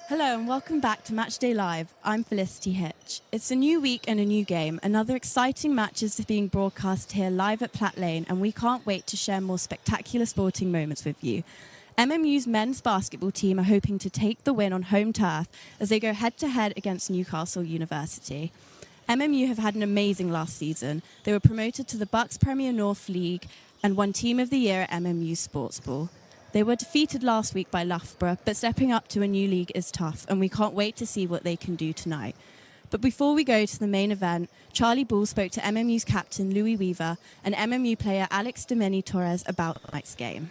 Hello and welcome back to Matchday Live. I'm Felicity Hitch. It's a new week and a new game. Another exciting match is being broadcast here live at Platt Lane, and we can't wait to share more spectacular sporting moments with you. MMU's men's basketball team are hoping to take the win on home turf as they go head-to-head against Newcastle University. MMU have had an amazing last season. They were promoted to the Bucs Premier North League and won Team of the Year at MMU Sports Ball. They were defeated last week by Loughborough, but stepping up to a new league is tough, and we can't wait to see what they can do tonight. But before we go to the main event, Charlie Ball spoke to MMU's captain Louis Weaver and MMU player Alex Domeni Torres about tonight's game.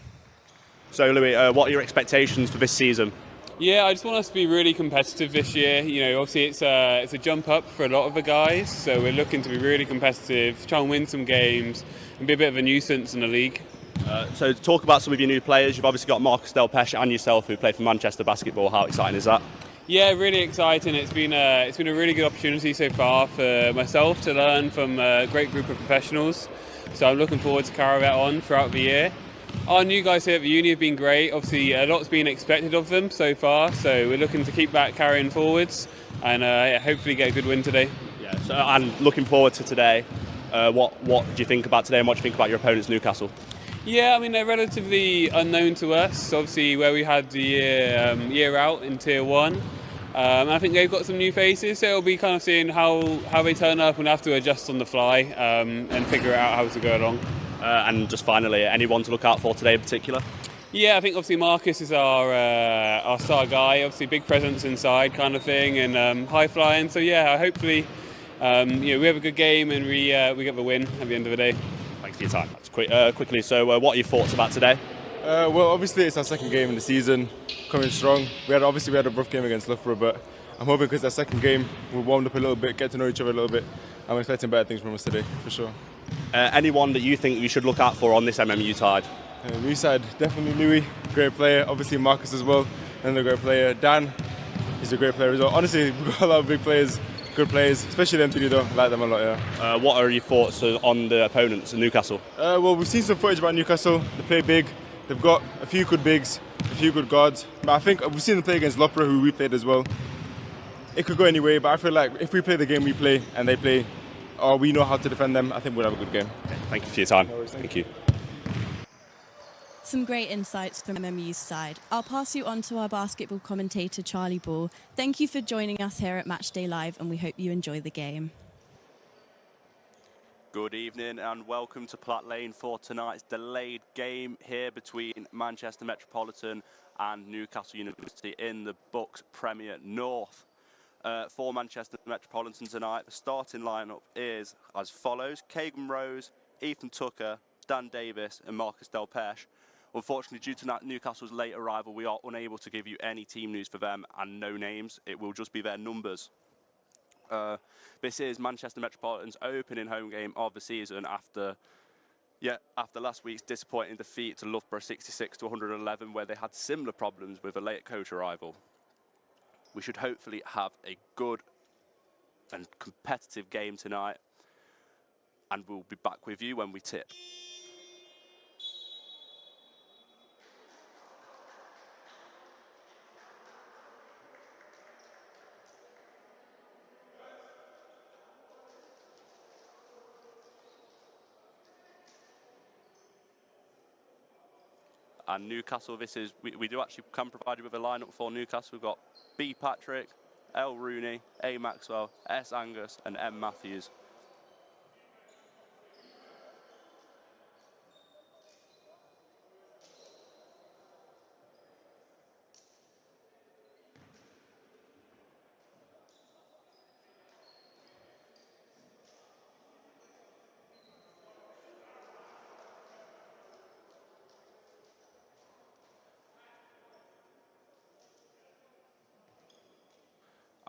So Louis, what are your expectations for this season? Yeah, I just want us to be really competitive this year. You know, obviously it's a jump up for a lot of the guys, so we're looking to be really competitive, try and win some games, and be a bit of a nuisance in the league. So to talk about some of your new players, you've obviously got Marcus Delpesh and yourself who play for Manchester Basketball. How exciting is that? Yeah, really exciting. It's been a really good opportunity so far for myself to learn from a great group of professionals. So I'm looking forward to carry that on throughout the year. Our new guys here at the uni have been great. Obviously, a lot's been expected of them so far, so we're looking to keep that carrying forwards and hopefully get a good win today. Yeah. So, and looking forward to today. What do you think about today, and what do you think about your opponents, Newcastle? Yeah, I mean, they're relatively unknown to us, obviously, where we had the year out in Tier 1. I think they've got some new faces, so it'll be kind of seeing how they turn up, and have to adjust on the fly and figure out how to go along. And just finally, anyone to look out for today in particular? Yeah, I think obviously Marcus is our star guy, obviously big presence inside kind of thing, and high flying. So yeah, hopefully we have a good game and we get the win at the end of the day. Thanks for your time. That's quickly. So what are your thoughts about today? Well, obviously it's our second game in the season, coming strong. We had a rough game against Loughborough, but I'm hoping because it's our second game, we'll warm up a little bit, get to know each other a little bit. I'm expecting better things from us today, for sure. Anyone that you think we should look out for on this MMU side? New side, definitely Louis, great player. Obviously Marcus as well, another great player. Dan, he's a great player as well. Honestly, we've got a lot of big players, good players, especially them two though. I like them a lot, yeah. What are your thoughts on the opponents in Newcastle? Well, we've seen some footage about Newcastle. They play big. They've got a few good bigs, a few good guards. But I think we've seen them play against Loughborough, who we played as well. It could go any way, but I feel like if we play the game we play and they play, or we know how to defend them, I think we'll have a good game. Okay, thank you for your time. No worries, thank you. Some great insights from MMU's side. I'll pass you on to our basketball commentator, Charlie Ball. Thank you for joining us here at Matchday Live, and we hope you enjoy the game. Good evening and welcome to Platt Lane for tonight's delayed game here between Manchester Metropolitan and Newcastle University in the Bucs Premier North. For Manchester Metropolitan tonight, the starting lineup is as follows: Keegan Rose, Ethan Tucker, Dan Davis and Marcus Delpesh. Unfortunately, due to Newcastle's late arrival, we are unable to give you any team news for them and no names. It will just be their numbers. This is Manchester Metropolitan's opening home game of the season after last week's disappointing defeat to Loughborough 66-111, where they had similar problems with a late coach arrival. We should hopefully have a good and competitive game tonight, and we'll be back with you when we tip. And Newcastle, we do actually can provide you with a lineup for Newcastle. We've got B Patrick, L Rooney, A Maxwell, S Angus and M Matthews.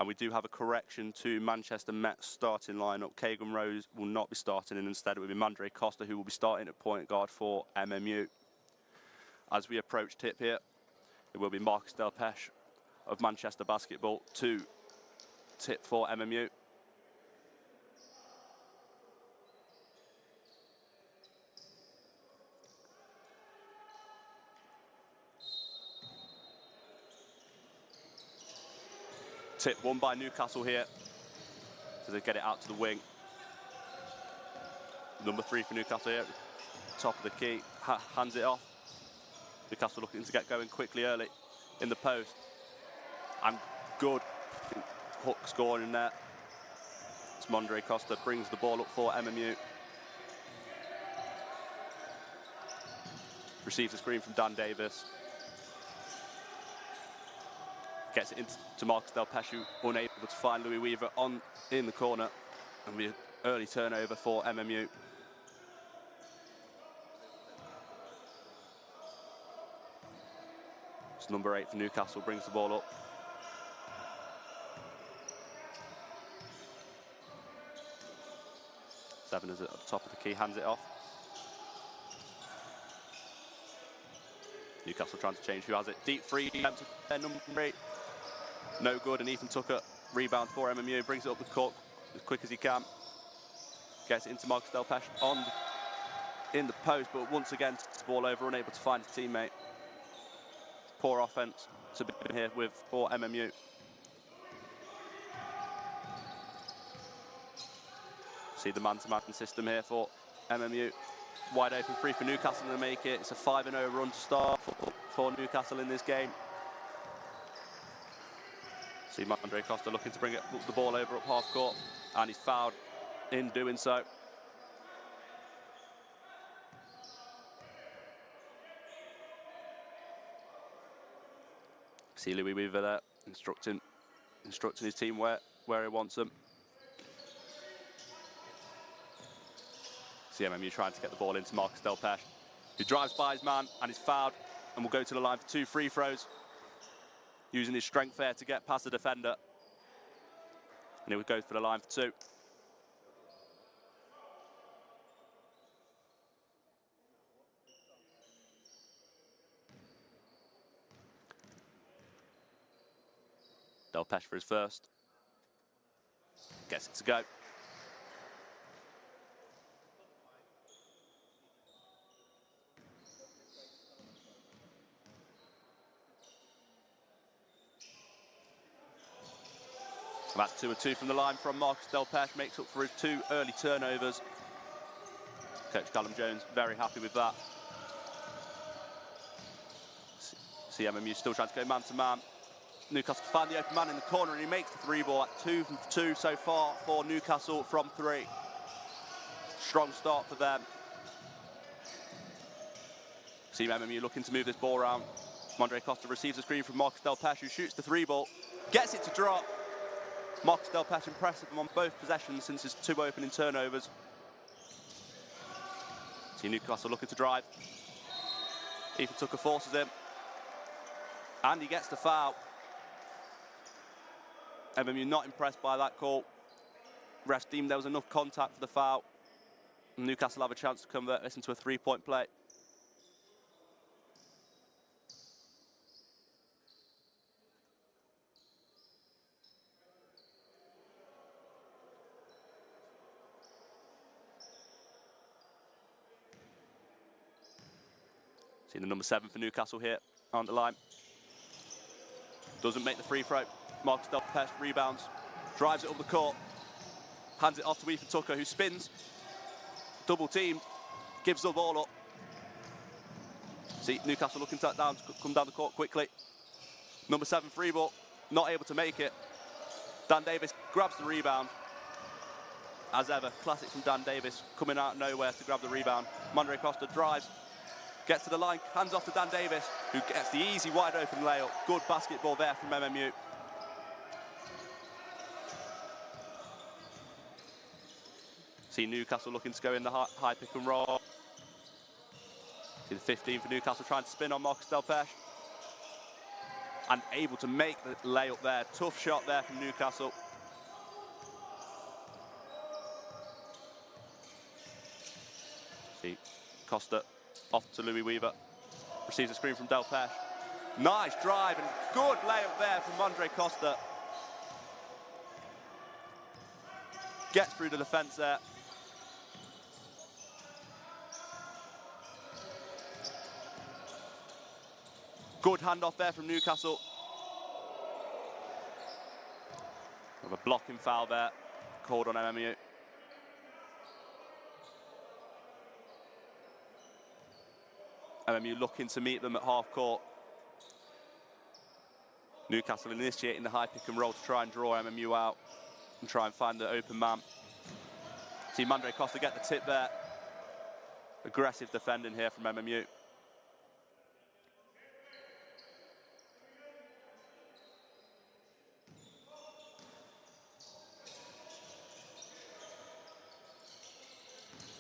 And we do have a correction to Manchester Met's starting lineup. Keegan Rose will not be starting, and instead it will be Mandre Costa who will be starting at point guard for MMU. As we approach tip here, it will be Marcus Delpesh of Manchester Basketball to tip for MMU. Tip won by Newcastle here as they get it out to the wing. Number 3 for Newcastle here, top of the key, hands it off. Newcastle looking to get going quickly early in the post. And good hook scoring in there. It's Mondre Costa brings the ball up for MMU. Receives a screen from Dan Davis. Gets it into Marcus Del Pesce, unable to find Louis Weaver in the corner. And we early turnover for MMU. It's number 8 for Newcastle, brings the ball up. Seven is at the top of the key, hands it off. Newcastle trying to change who has it. Deep free, number 8. No good, and Ethan Tucker, rebound for MMU, brings it up the court as quick as he can. Gets it into Marcus Del Pesce in the post, but once again, the ball over, unable to find his teammate. Poor offense to be here for MMU. See the man-to-man system here for MMU. Wide open free for Newcastle to make it. It's a 5-0 run to start for Newcastle in this game. See Mondre Costa looking to bring the ball over up half court, and he's fouled in doing so. See Louis Weaver there, instructing his team where he wants them. See MMU trying to get the ball into Marcus Del Pesce, who drives by his man and is fouled, and will go to the line for 2 free throws, using his strength there to get past the defender. And he would go for the line for 2. Del Pesce for his first. Gets it to go. So that's 2 of 2 from the line from Marcus Del Pesce, makes up for his 2 early turnovers. Coach Callum Jones very happy with that. See MMU still trying to go man-to-man. Newcastle find the open man in the corner, and he makes the 3 ball at 2 from 2 so far for Newcastle from 3. Strong start for them. See MMU looking to move this ball around. Mondre Costa receives a screen from Marcus Del Pesce, who shoots the 3 ball, gets it to drop. Marcus Del Pesce impressive on both possessions since his 2 opening turnovers. See Newcastle looking to drive. Ethan Tucker forces him, and he gets the foul. MMU not impressed by that call. Refs deemed there was enough contact for the foul. Newcastle have a chance to convert this into a 3-point play. See the number 7 for Newcastle here on the line. Doesn't make the free throw. Marcus Del Pesce rebounds, drives it up the court, hands it off to Ethan Tucker, who spins, double teamed, gives the ball up. See Newcastle looking to come down the court quickly. Number 7 free ball, not able to make it. Dan Davis grabs the rebound. As ever, classic from Dan Davis, coming out of nowhere to grab the rebound. Mondre Costa drives, gets to the line, hands off to Dan Davis, who gets the easy wide open layup. Good basketball there from MMU. See Newcastle looking to go in the high pick and roll. See the 15 for Newcastle trying to spin on Marcus Del Pesce. And able to make the layup there. Tough shot there from Newcastle. See Costa off to Louis Weaver. Receives a screen from Del Pesce. Nice drive and good layup there from Mondre Costa. Gets through the defence there. Good handoff there from Newcastle. Blocking foul there, called on MMU. MMU looking to meet them at half court. Newcastle initiating the high pick and roll to try and draw MMU out and try and find the open man. See Mandre Costa get the tip there. Aggressive defending here from MMU.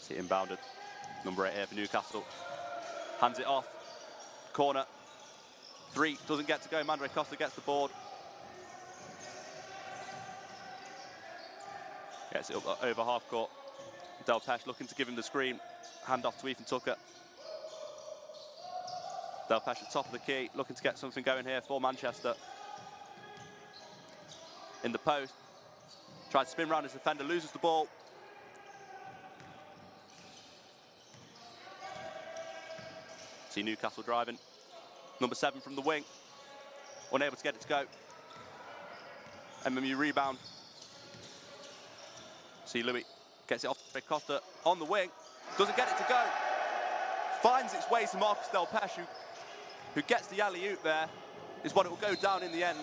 See inbounded. Number 8 here for Newcastle. Hands it off. Corner. 3 doesn't get to go. Mandre Costa gets the board. Gets it up over half court. Del Pesh looking to give him the screen. Hand off to Ethan Tucker. Del Pesh at top of the key, looking to get something going here for Manchester. In the post. Tries to spin around his defender, loses the ball. See Newcastle driving. Number 7 from the wing. Unable to get it to go. MMU rebound. See Louis gets it off to Costa on the wing. Doesn't get it to go. Finds its way to Marcus Del Pesh, who gets the alley-oop there. Is what it will go down in the end.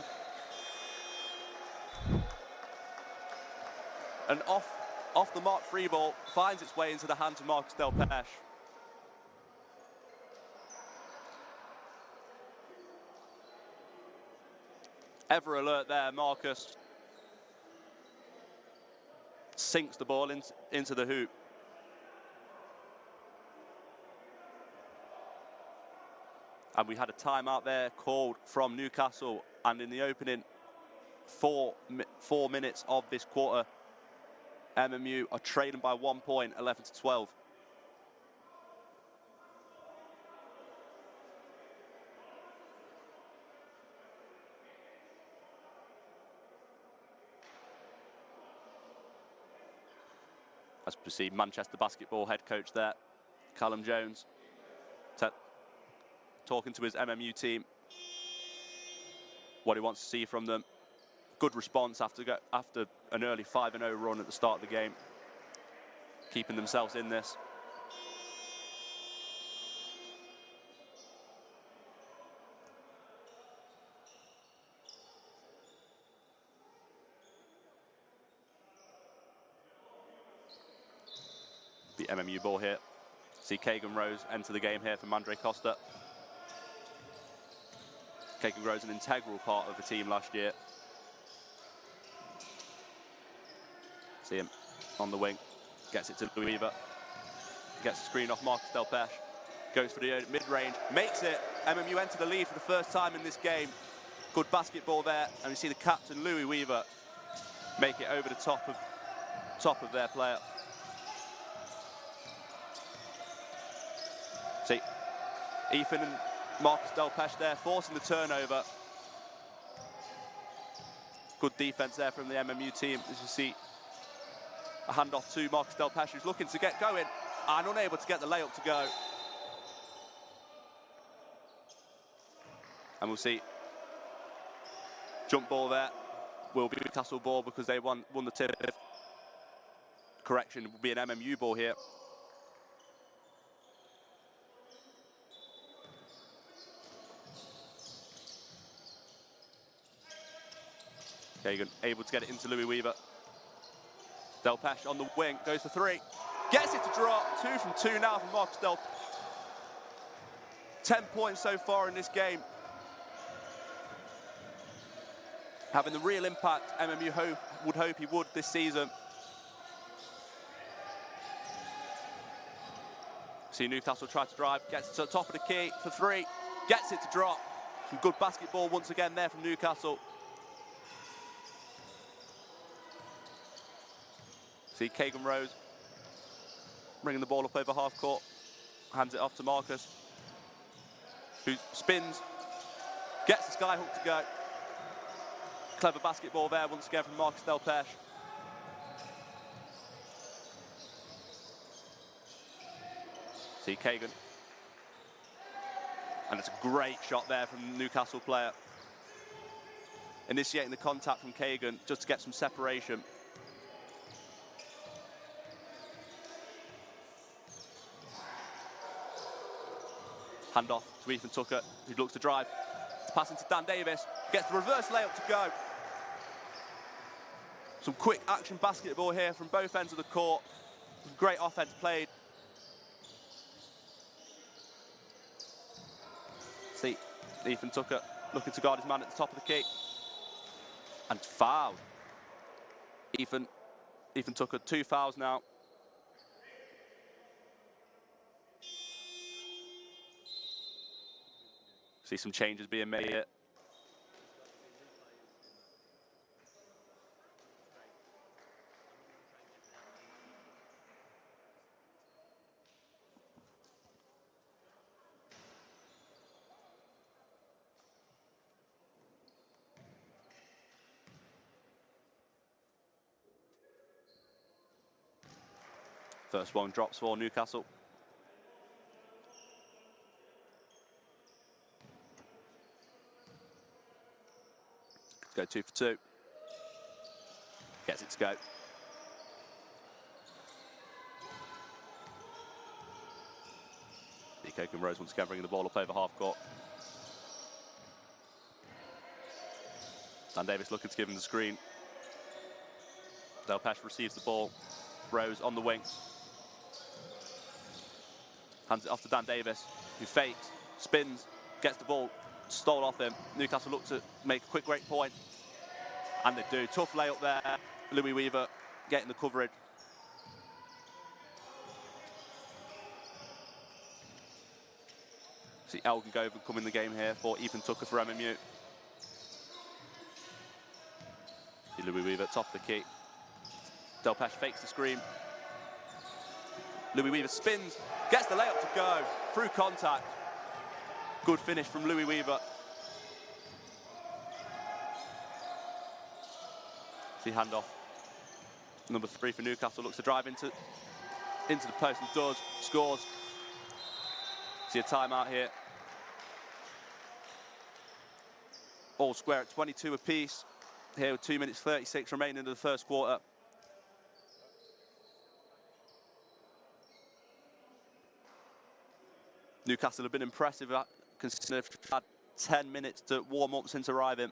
And off the mark free ball, finds its way into the hands of Marcus Del Pesh. Ever alert there, Marcus sinks the ball into the hoop. And we had a timeout there called from Newcastle, and in the opening 4 minutes of this quarter, MMU are trailing by 1 point, 11-12. As we see Manchester basketball head coach there, Callum Jones, talking to his MMU team, what he wants to see from them. Good response after an early 5-0 run at the start of the game, keeping themselves in this. The MMU ball here. See Kagan Rose enter the game here for Mandre Costa. Kagan Rose, an integral part of the team last year. See him on the wing. Gets it to Louis Weaver. Gets the screen off Marcus Del Pesh. Goes for the mid-range. Makes it. MMU enter the lead for the first time in this game. Good basketball there. And we see the captain, Louis Weaver, make it over the top of their player. See, Ethan and Marcus Del Pesh there, forcing the turnover. Good defense there from the MMU team. As you see, a handoff to Marcus Del Pesh, who's looking to get going and unable to get the layup to go. And we'll see, jump ball there will be Newcastle ball because they won the tip. Correction, will be an MMU ball here. Kagan able to get it into Louis Weaver. Del Pesh on the wing, goes for 3. Gets it to drop, 2 from 2 now from Marcus Del Pesh. 10 points so far in this game. Having the real impact MMU would hope he would this season. See Newcastle try to drive, gets to the top of the key for 3. Gets it to drop. Some good basketball once again there from Newcastle. See Kagan Rose bringing the ball up over half court, hands it off to Marcus, who spins, gets the sky hook to go. Clever basketball there once again from Marcus Del Pesh. See Kagan. And it's a great shot there from the Newcastle player. initiating the contact from Kagan just to get some separation. Hand off to Ethan Tucker, who looks to drive. It's passing to Dan Davis, gets the reverse layup to go. Some quick action basketball here from both ends of the court. Great offense played. See, Ethan Tucker looking to guard his man at the top of the key. And fouled. Ethan Tucker, 2 fouls now. See some changes being made here. First one drops for Newcastle. Go 2 for 2. Gets it to go. Kogan Rose once again bringing the ball up over half court. Dan Davis looking to give him the screen. Delpesh receives the ball. Rose on the wing. Hands it off to Dan Davis, who fakes, spins, gets the ball stole off him. Newcastle look to make a quick break point. And they do. Tough layup there. Louis Weaver getting the coverage. See Elgin Govan come in the game here for Ethan Tucker for MMU. See Louis Weaver top of the key. Delpesh fakes the screen. Louis Weaver spins, gets the layup to go through contact. Good finish from Louis Weaver. See handoff. Number 3 for Newcastle looks to drive into the post and does, scores. See a timeout here. All square at 22 apiece. Here with 2 minutes 36 remaining in the first quarter. Newcastle have been impressive, considering they've had 10 minutes to warm up since arriving.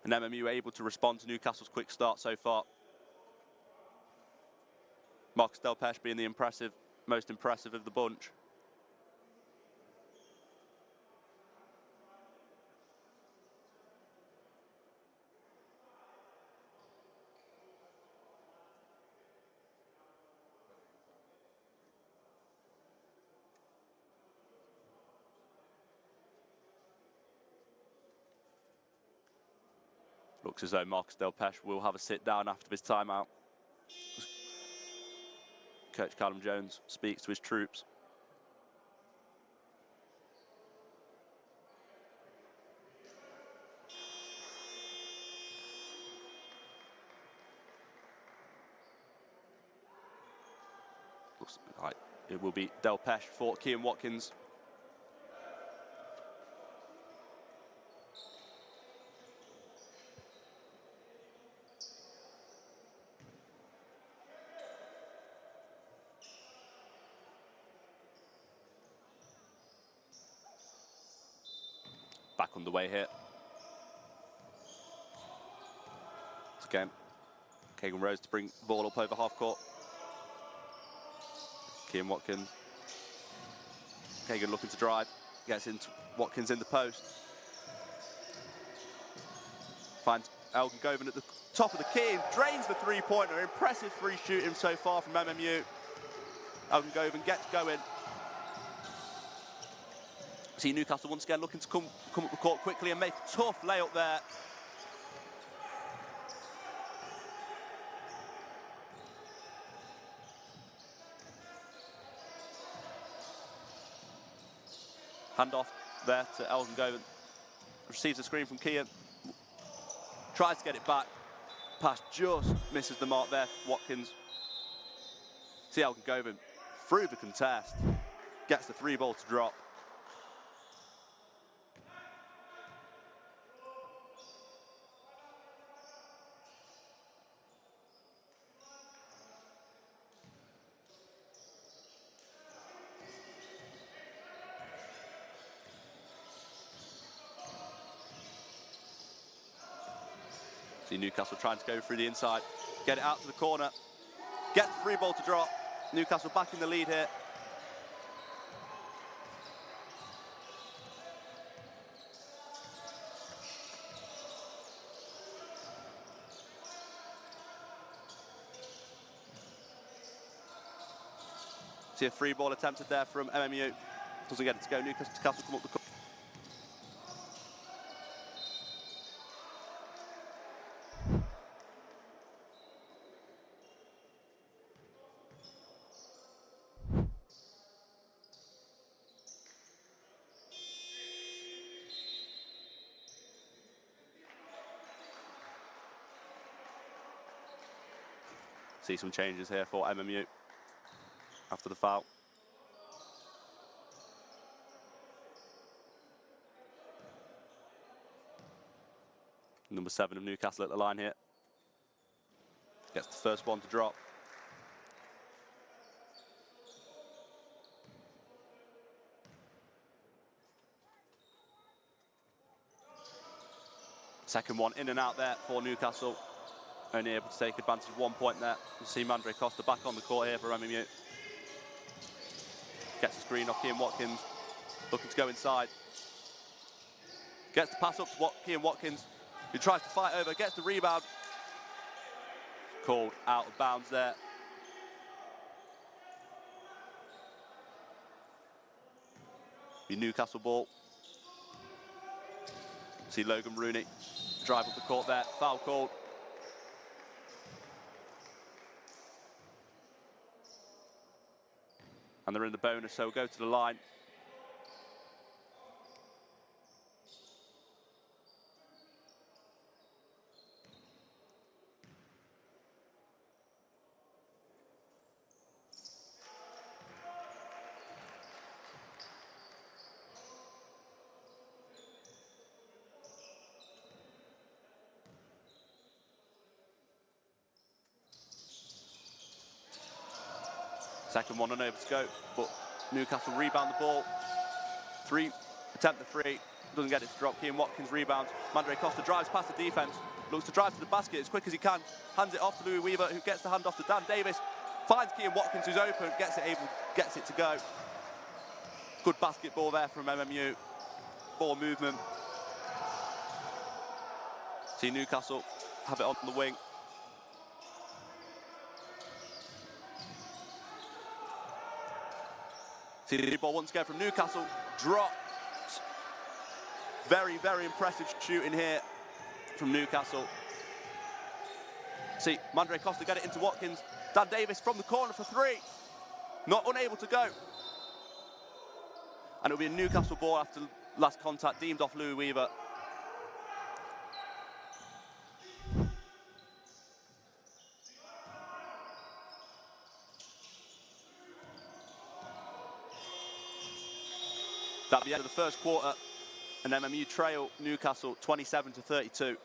And MMU able to respond to Newcastle's quick start so far. Marcus Delpesh being the most impressive of the bunch. Looks as though Marcus Delpesh will have a sit down after his timeout. Coach Callum Jones speaks to his troops. Looks like it will be Delpesh for Kean Watkins. Back on the way here. Once again, Kagan Rose to bring the ball up over half court. Kean Watkins. Kagan looking to drive. Gets into Watkins in the post. Finds Elgin Govan at the top of the key and drains the three-pointer. Impressive free shooting so far from MMU. Elgin Govan gets going. See Newcastle once again looking to come up the court quickly and make a tough layup there. Hand off there to Elgin Govan. Receives a screen from Kean. Tries to get it back. Pass just misses the mark there. Watkins. See Elgin Govan through the contest. Gets the 3 ball to drop. See Newcastle trying to go through the inside, get it out to the corner, get the free ball to drop. Newcastle back in the lead here. See a free ball attempted there from MMU. Doesn't get it to go. Newcastle come up the court. See some changes here for MMU after the foul. Number 7 of Newcastle at the line here. Gets the first one to drop. Second one in and out there for Newcastle. Only able to take advantage of 1 point there. You see Mandre Costa back on the court here for MMU. Gets the screen off Kean Watkins. Looking to go inside. Gets the pass up to Kean Watkins, who tries to fight over, gets the rebound. Called out of bounds there. Be Newcastle ball. See Logan Rooney drive up the court there. Foul called. And they're in the bonus, so go to the line. Second one unable to go, but Newcastle rebound the ball. Attempt the three, doesn't get it to drop. Kean Watkins rebounds. Mandre Costa drives past the defence, looks to drive to the basket as quick as he can, hands it off to Louis Weaver, who gets the hand off to Dan Davis, finds Kean Watkins, who's open, gets it to go. Good basketball there from MMU. Ball movement. See Newcastle have it on the wing. See the ball once again from Newcastle, dropped. Very, very impressive shooting here from Newcastle. See, Mandre Costa get it into Watkins. Dan Davis from the corner for three. Not unable to go. And it'll be a Newcastle ball after last contact, deemed off Louis Weaver. That'll be the end of the first quarter, and MMU trail Newcastle 27-32.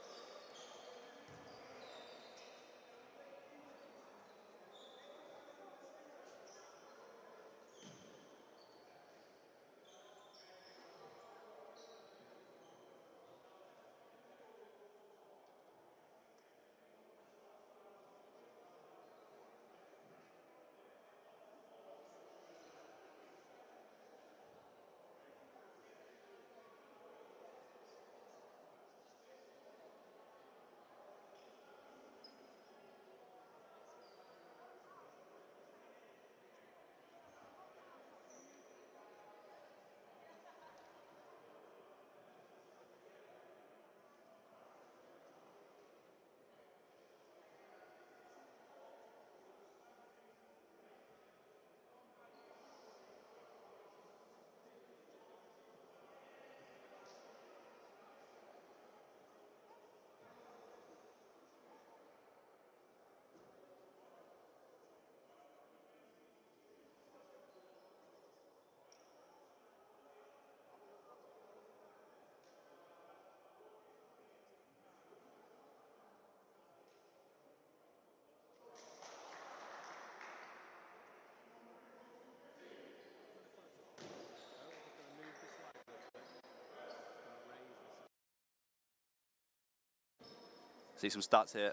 See some stats here.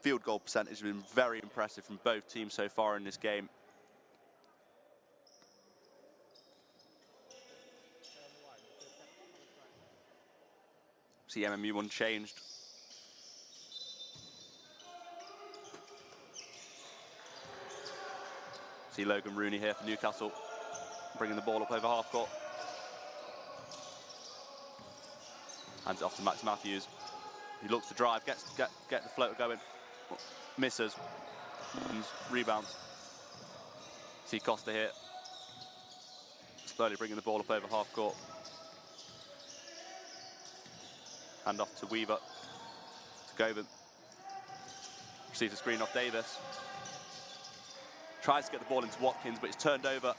Field goal percentage has been very impressive from both teams so far in this game. See MMU unchanged. See Logan Rooney here for Newcastle, bringing the ball up over half court. Hands it off to Max Matthews. He looks to drive, get the floater going, misses, rebounds. See Costa here, slowly bringing the ball up over half court. Hand off to Weaver, to Govan. Receives a screen off Davis. Tries to get the ball into Watkins, but it's turned over.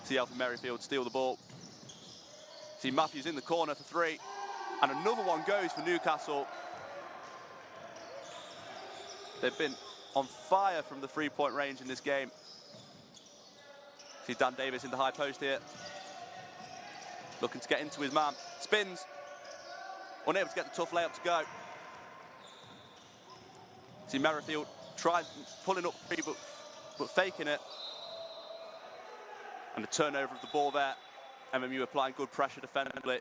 See Alfred Merrifield steal the ball. See Matthews in the corner for three. And another one goes for Newcastle. They've been on fire from the three-point range in this game. See Dan Davis in the high post here. Looking to get into his man. Spins. Unable to get the tough layup to go. See Merrifield trying, pulling up three, but faking it. And a turnover of the ball there. MMU applying good pressure defensively.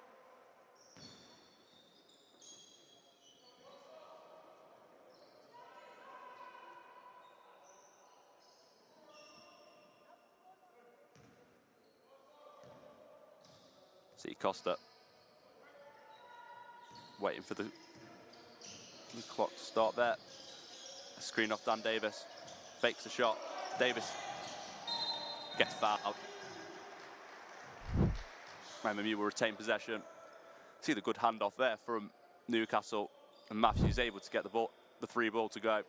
See Costa waiting for the clock to start there. A screen off Dan Davis, fakes the shot. Davis gets fouled. MMU will retain possession. See the good handoff there from Newcastle, and Matthews able to get the free ball to go.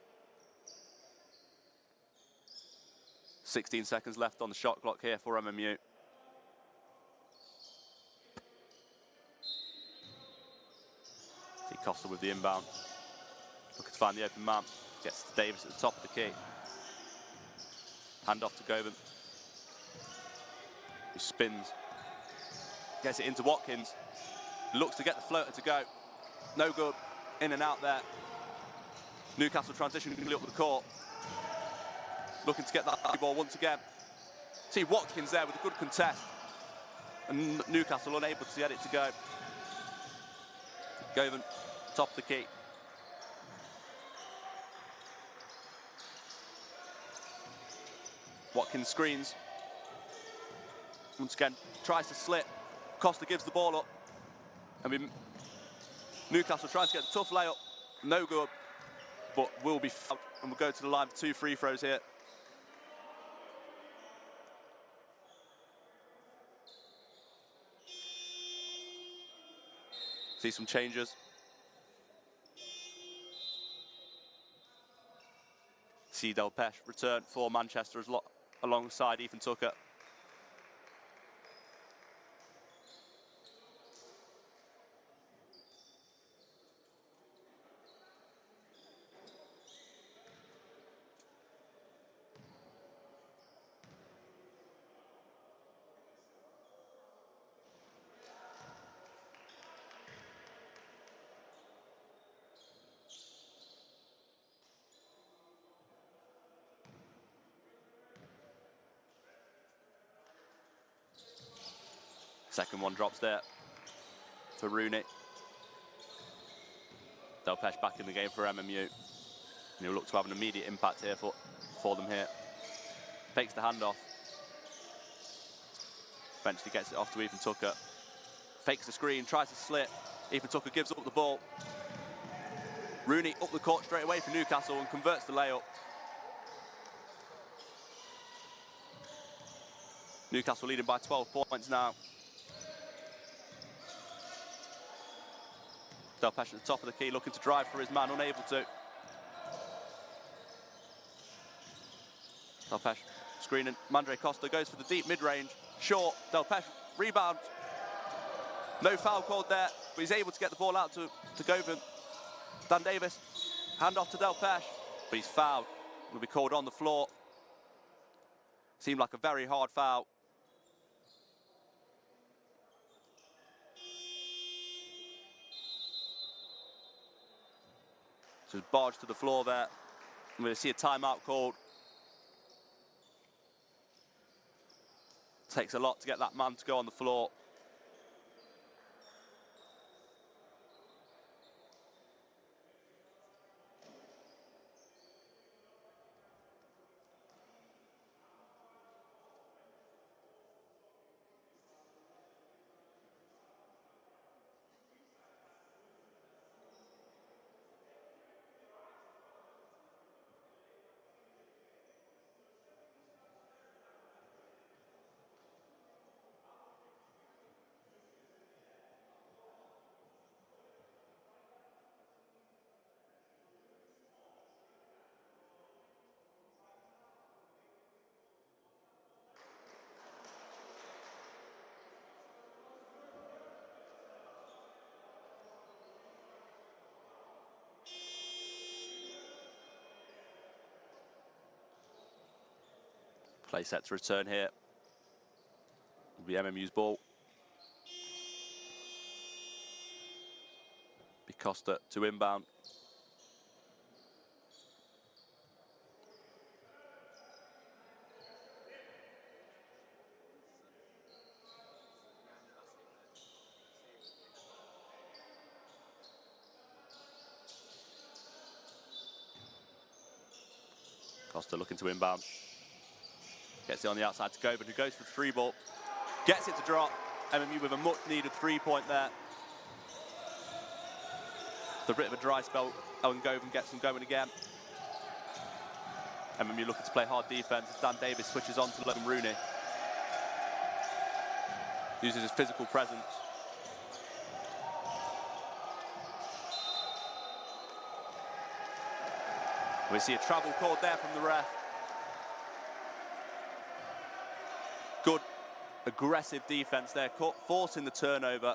16 seconds left on the shot clock here for MMU. See Costa with the inbound. Looking to find the open man. Gets to Davis at the top of the key. Hand off to Govan, who spins. Gets it into Watkins. Looks to get the floater to go. No good. In and out there. Newcastle transition quickly up the court. Looking to get that ball once again. See Watkins there with a good contest. And Newcastle unable to get it to go. Govan, top of the key. Watkins screens. Once again, tries to slip. Costa gives the ball up. And Newcastle tries to get the tough layup. No good, but will be fouled. And we'll go to the line for 2 free throws here. See some changes. See Delpesh return for Manchester alongside Ethan Tucker. Second one drops there for Rooney. Delpesh back in the game for MMU. And he'll look to have an immediate impact here for them here. Fakes the handoff. Eventually gets it off to Ethan Tucker. Fakes the screen, tries to slip. Ethan Tucker gives up the ball. Rooney up the court straight away for Newcastle and converts the layup. Newcastle leading by 12 points now. Delpesh at the top of the key, looking to drive for his man, unable to. Delpesh screening. Mandre Costa goes for the deep mid-range. Short. Delpesh rebound. No foul called there, but he's able to get the ball out to Govan. Dan Davis. Hand off to Delpesh, but he's fouled. Will be called on the floor. Seemed like a very hard foul. Just barged to the floor there. We're going to see a timeout called. Takes a lot to get that man to go on the floor. Play set to return here. Will be MMU's ball. Be Costa to inbound. Costa looking to inbound. Gets it on the outside to Govan, who goes for the free ball. Gets it to drop. MMU with a much needed 3-point there. It's a bit of a dry spell. Owen Govan gets them going again. MMU looking to play hard defense as Dan Davis switches on to Logan Rooney. Uses his physical presence. We see a travel called there from the ref. Good, aggressive defense there, forcing the turnover.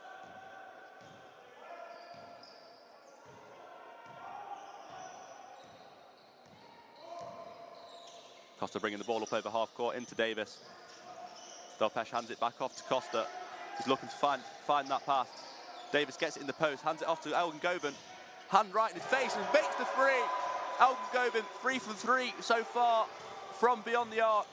Costa bringing the ball up over half court into Davis. Delpesh hands it back off to Costa. He's looking to find that pass. Davis gets it in the post, hands it off to Elgin Govan. Hand right in his face and makes the three. Elgin Govan, 3 from 3 so far from beyond the arc.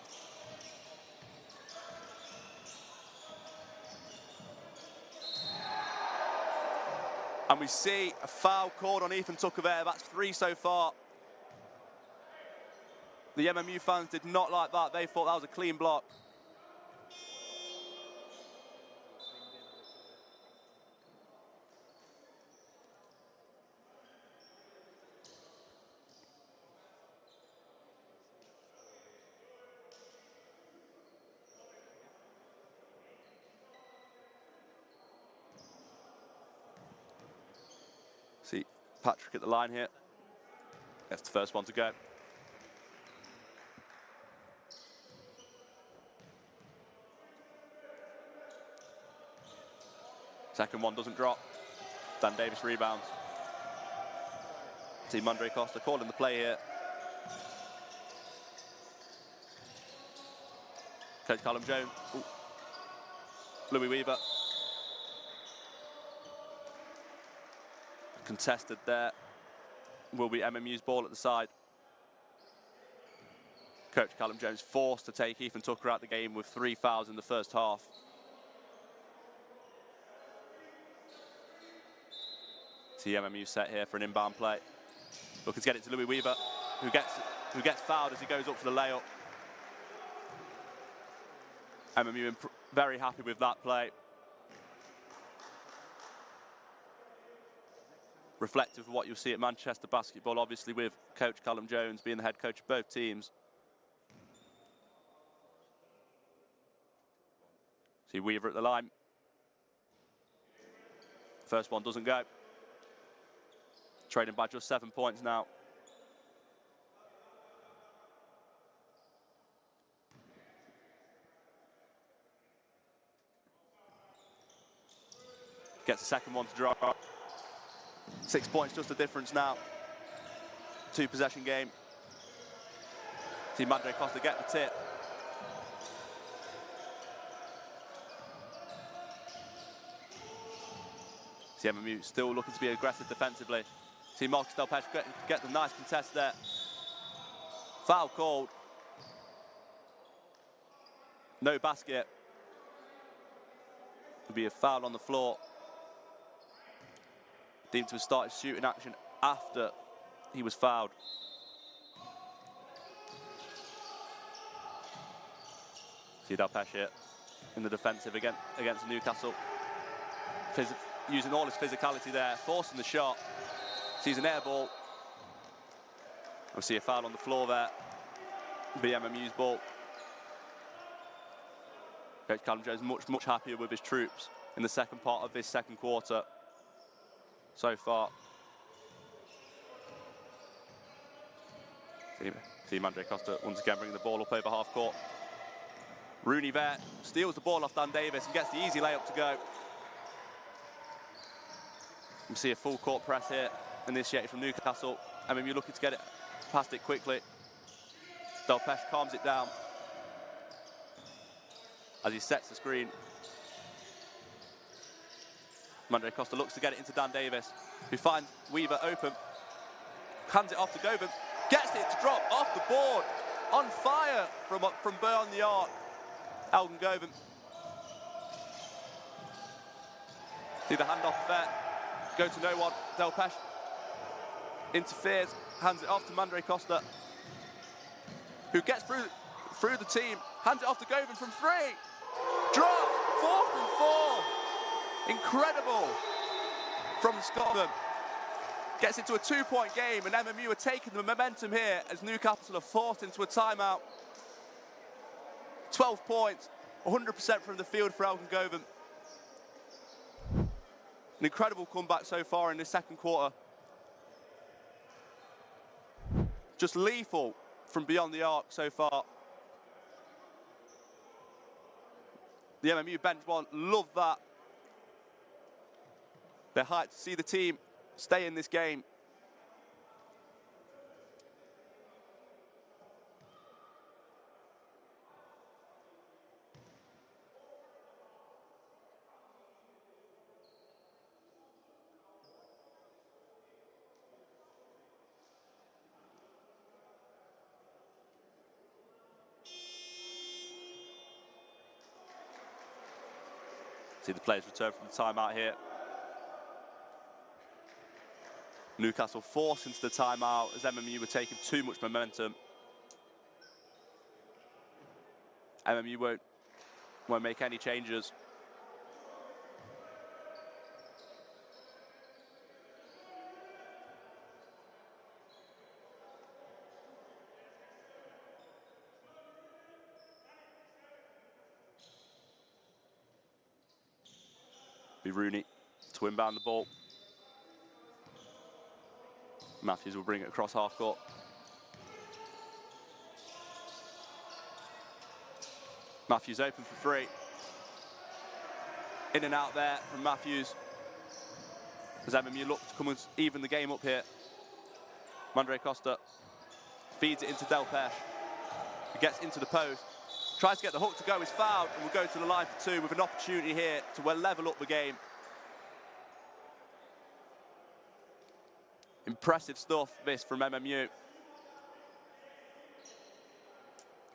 And we see a foul called on Ethan Tucker there. That's 3 so far. The MMU fans did not like that. They thought that was a clean block. See Patrick at the line here. That's the first one to go. Second one doesn't drop. Dan Davis rebounds. Team Andre Costa calling the play here. Coach Callum Jones. Ooh. Louis Weaver. Contested there. Will be MMU's ball at the side. Coach Callum Jones forced to take Ethan Tucker out the game with 3 fouls in the first half. See MMU set here for an inbound play. Looking to get it to Louis Weaver, who gets fouled as he goes up for the layup. MMU very happy with that play. Reflective of what you'll see at Manchester Basketball, obviously with Coach Callum Jones being the head coach of both teams. See Weaver at the line. First one doesn't go. Trading by just 7 points now. Gets the second one to drop. 6 points, just the difference now. 2 possession game. See Andre Costa get the tip. See MMU still looking to be aggressive defensively. See Marcus Delpesh get the nice contest there. Foul called. No basket. It'll be a foul on the floor. Deemed to have started shooting action after he was fouled. See Delpesh here in the defensive again against Newcastle. Using all his physicality there, forcing the shot. Sees an air ball. We'll see a foul on the floor there. Be MMU's ball. Coach Callum Jones much happier with his troops in the second part of this second quarter so far. See Mandre Costa once again bringing the ball up over half court. Rooney there steals the ball off Dan Davis and gets the easy layup to go. We see a full court press here, initiated from Newcastle. MMU looking to get it past it quickly. Delpesh calms it down as he sets the screen. Mandre Costa looks to get it into Dan Davis, who finds Weaver open. Hands it off to Govan. Gets it to drop off the board. On fire from beyond the arc. Elgin Govan. See the handoff there. Go to no one. Delpesh interferes. Hands it off to Mandre Costa, who gets through the team. Hands it off to Govan from three. Drop. 4 from 4. Incredible from Scotland. Gets into a 2-point game, and MMU are taking the momentum here as Newcastle are forced into a timeout. 12 points, 100% from the field for Elgin Govan. An incredible comeback so far in this second quarter. Just lethal from beyond the arc so far. The MMU bench one, love that. They're hyped to see the team stay in this game. See the players return from the timeout here. Newcastle forced into the timeout as MMU were taking too much momentum. MMU won't make any changes. Be Rooney to inbound the ball. Matthews will bring it across half court. Matthews open for three. In and out there from Matthews as MMU look to come and even the game up here. Mandre Costa feeds it into Delpesh. He gets into the post. Tries to get the hook to go, is fouled, and will go to the line for two with an opportunity here to level up the game. Impressive stuff, this from MMU.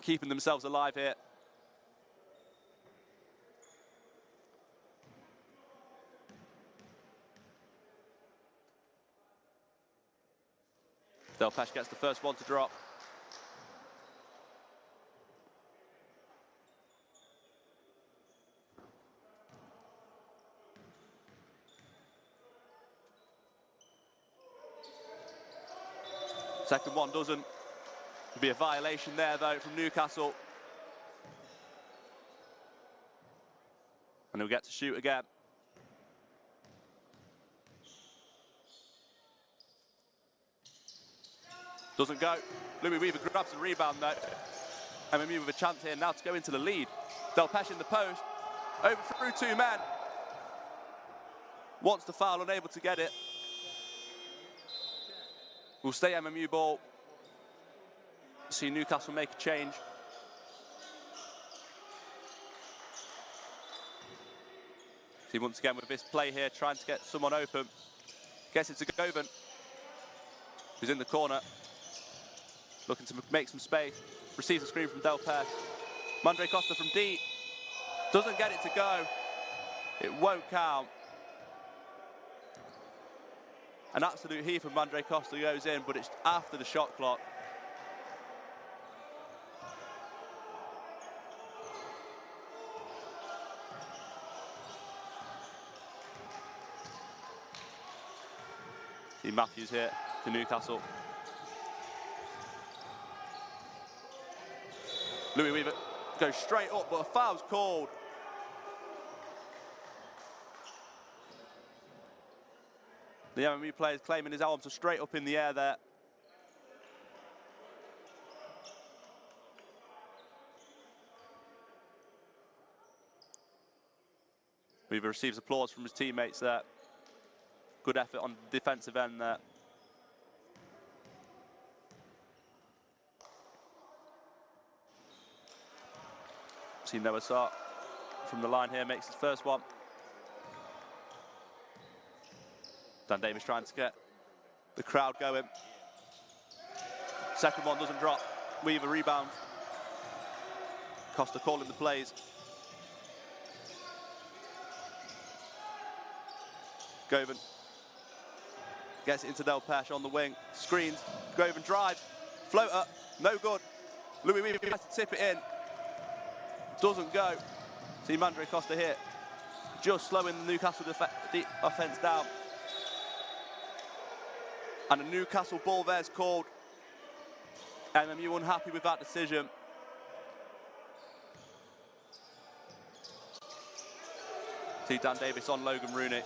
Keeping themselves alive here. Delpesh gets the first one to drop. Second one doesn't. There'll be a violation there, though, from Newcastle. And he'll get to shoot again. Doesn't go. Louis Weaver grabs the rebound, though. MMU with a chance here now to go into the lead. Delpesh in the post. Over through two men. Wants the foul, unable to get it. Will stay MMU ball. See Newcastle make a change. See once again with this play here, trying to get someone open. Gets it to Govan. who's in the corner, looking to make some space. Receives a screen from Del Pesh. Mandre Costa from deep. Doesn't get it to go. It won't count. An absolute heave from Mandre Costa goes in, but it's after the shot clock. See Matthews here for Newcastle. Louis Weaver goes straight up, but a foul's called. The MMU player's claiming his arms are straight up in the air there. Weaver receives applause from his teammates there. Good effort on the defensive end there. See Noah Sark from the line here, makes his first one. Dan Davis trying to get the crowd going. Second one doesn't drop. Weaver rebounds. Costa calling the plays. Govan gets it into Del Pesh on the wing. Screens. Govan drives. Floater. No good. Louis Weaver has to tip it in. Doesn't go. See Mandre Costa here. Just slowing the Newcastle offence down. And a Newcastle ball there's called. MMU unhappy with that decision. See Dan Davis on Logan Rooney.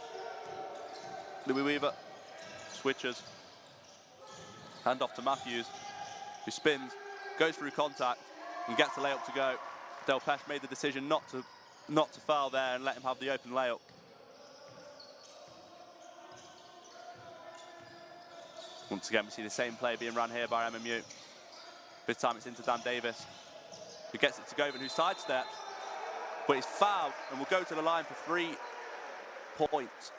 Louis Weaver switches. Hand off to Matthews, who spins, goes through contact, and gets the layup to go. Del Pesh made the decision not to foul there and let him have the open layup. Once again, we see the same play being ran here by MMU. This time it's into Dan Davis, who gets it to Govan, who sidesteps, but he's fouled and will go to the line for 3 points.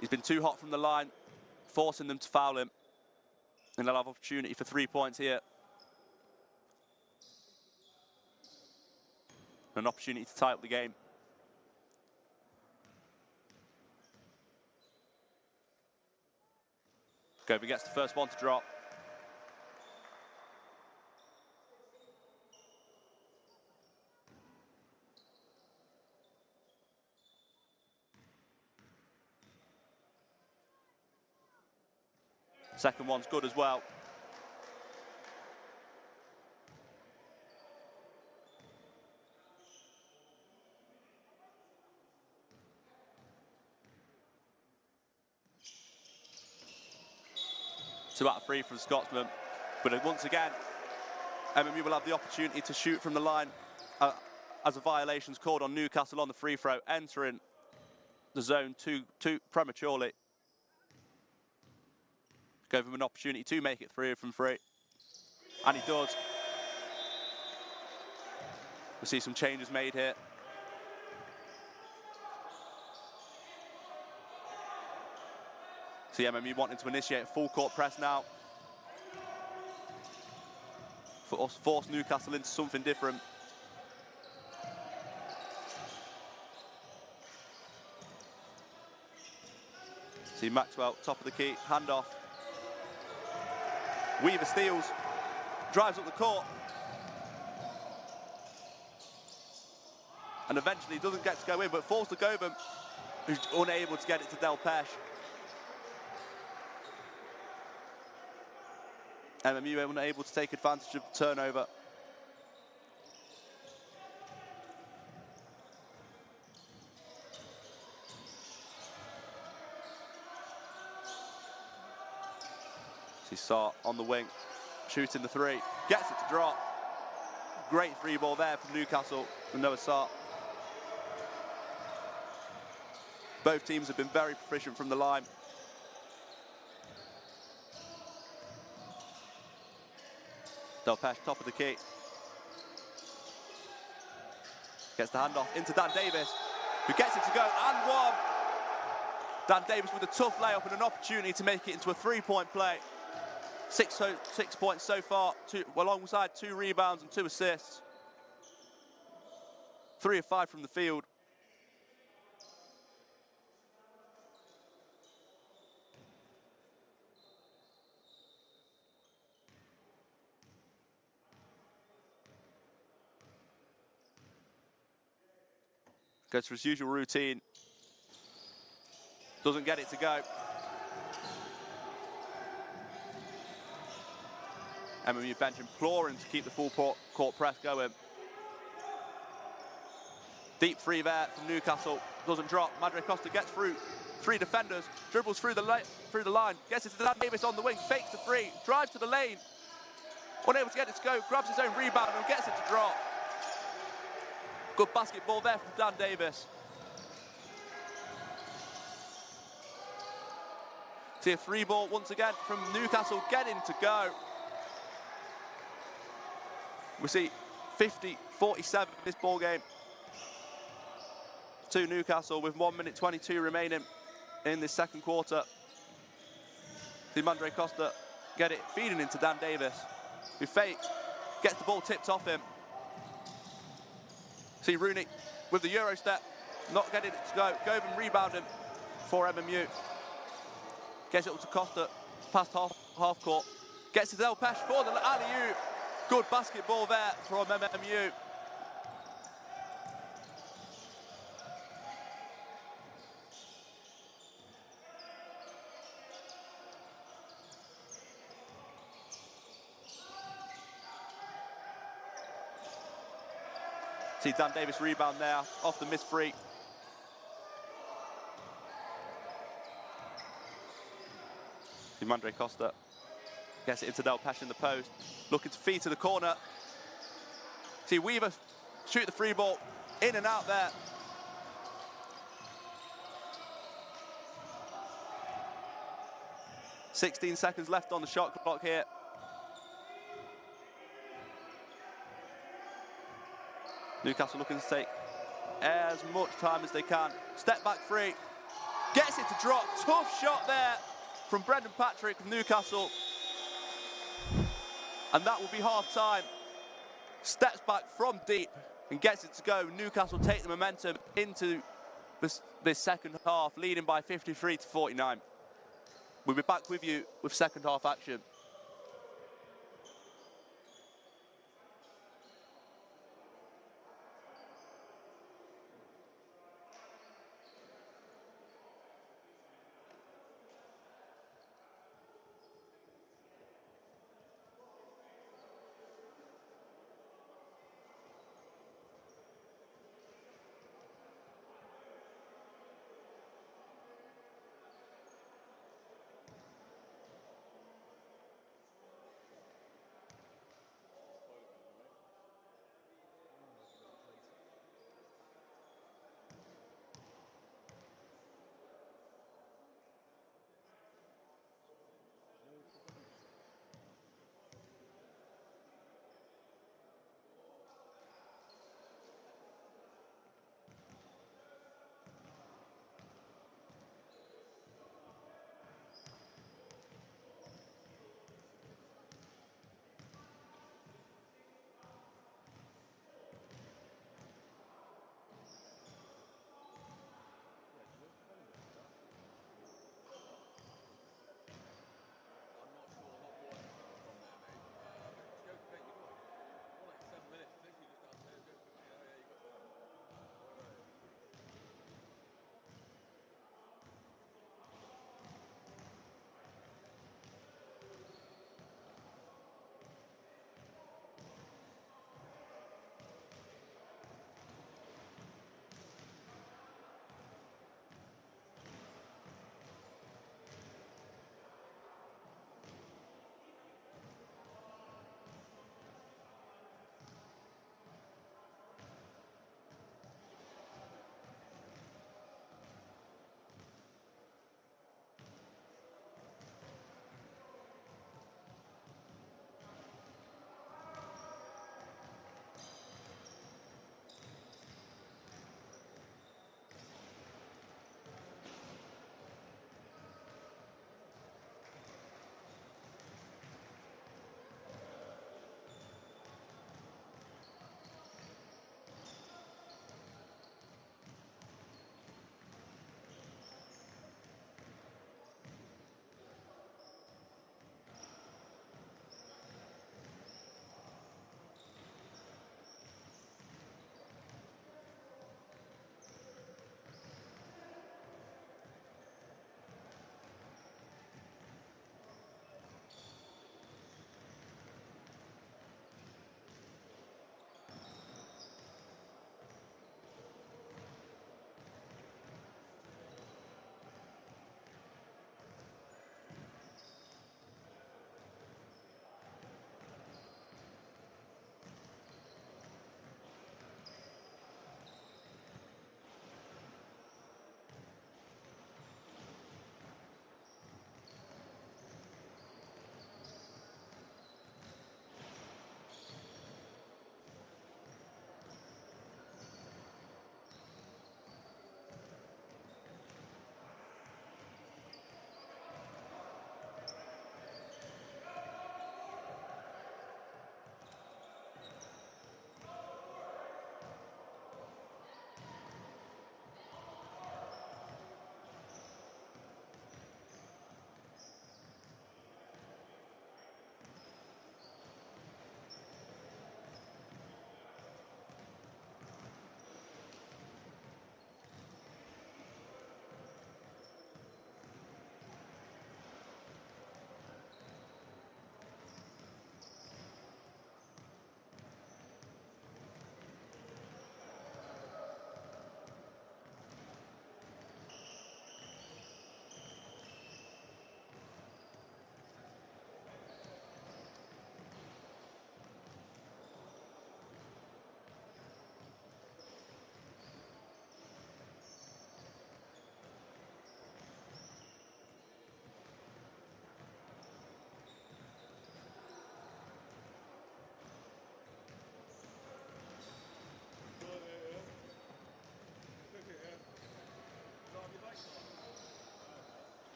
He's been too hot from the line, forcing them to foul him. And they'll have opportunity for 3 points here. An opportunity to tie up the game. Govan gets the first one to drop. Second one's good as well. Two out of 3 from Scotsman. But once again, MMU will have the opportunity to shoot from the line as a violation's called on Newcastle on the free throw, entering the zone too prematurely. Give him an opportunity to make it 3 from 3. And he does. We'll see some changes made here. See MMU wanting to initiate a full court press now. Force Newcastle into something different. See Maxwell, top of the key, handoff. Weaver steals, drives up the court, and eventually doesn't get to go in, but falls to Govan, who's unable to get it to Del Pesh. MMU unable to take advantage of the turnover. Sark on the wing, shooting the 3, gets it to drop. Great 3 ball there from Newcastle with Noah Sark. Both teams have been very proficient from the line. Del Pesh, top of the key. Gets the handoff into Dan Davis, who gets it to go and one. Dan Davis with a tough layup and an opportunity to make it into a three-point play. 6 points so far, alongside 2 rebounds and 2 assists. 3 of 5 from the field. Goes for his usual routine. Doesn't get it to go. MMU bench imploring to keep the full court press going. Deep three there from Newcastle. Doesn't drop. Madre Costa gets through 3 defenders. Dribbles through the line. Gets it to Dan Davis on the wing. Fakes the 3. Drives to the lane. Unable to get it to go. Grabs his own rebound and gets it to drop. Good basketball there from Dan Davis. See a 3 ball once again from Newcastle getting to go. We see 50-47 this ball game to Newcastle with 1 minute 22 remaining in this second quarter. See Madre Costa get it, feeding into Dan Davis, who fakes, gets the ball tipped off him. See Rooney with the Euro step, not getting it to go. Govan rebounding for MMU. Gets it up to Costa, past half court. Gets it to El Pesh for the alley-oop. Good basketball there from MMU. See Dan Davis rebound there off the missed free. See Madre Costa gets it into Del Pesh in the post, looking to feed to the corner. See Weaver shoot the free ball, in and out there. "16 seconds left on the shot clock here. Newcastle looking to take as much time as they can. Step back 3, gets it to drop. Tough shot there from Brendan Patrick from Newcastle. And that will be half time. Steps back from deep and gets it to go. Newcastle take the momentum into this second half, leading by 53-49. We'll be back with you with second half action.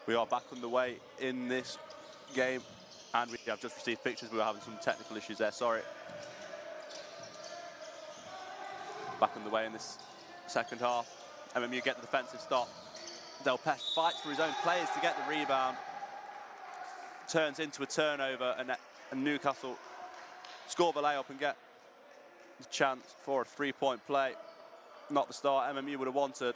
We are back underway in this game, and we have just received pictures. We were having some technical issues there, sorry. Back underway in this second half. MMU get the defensive stop. Delpesh fights for his own players to get the rebound. Turns into a turnover, and Newcastle score the layup and get the chance for a three-point play. Not the start MMU would have wanted.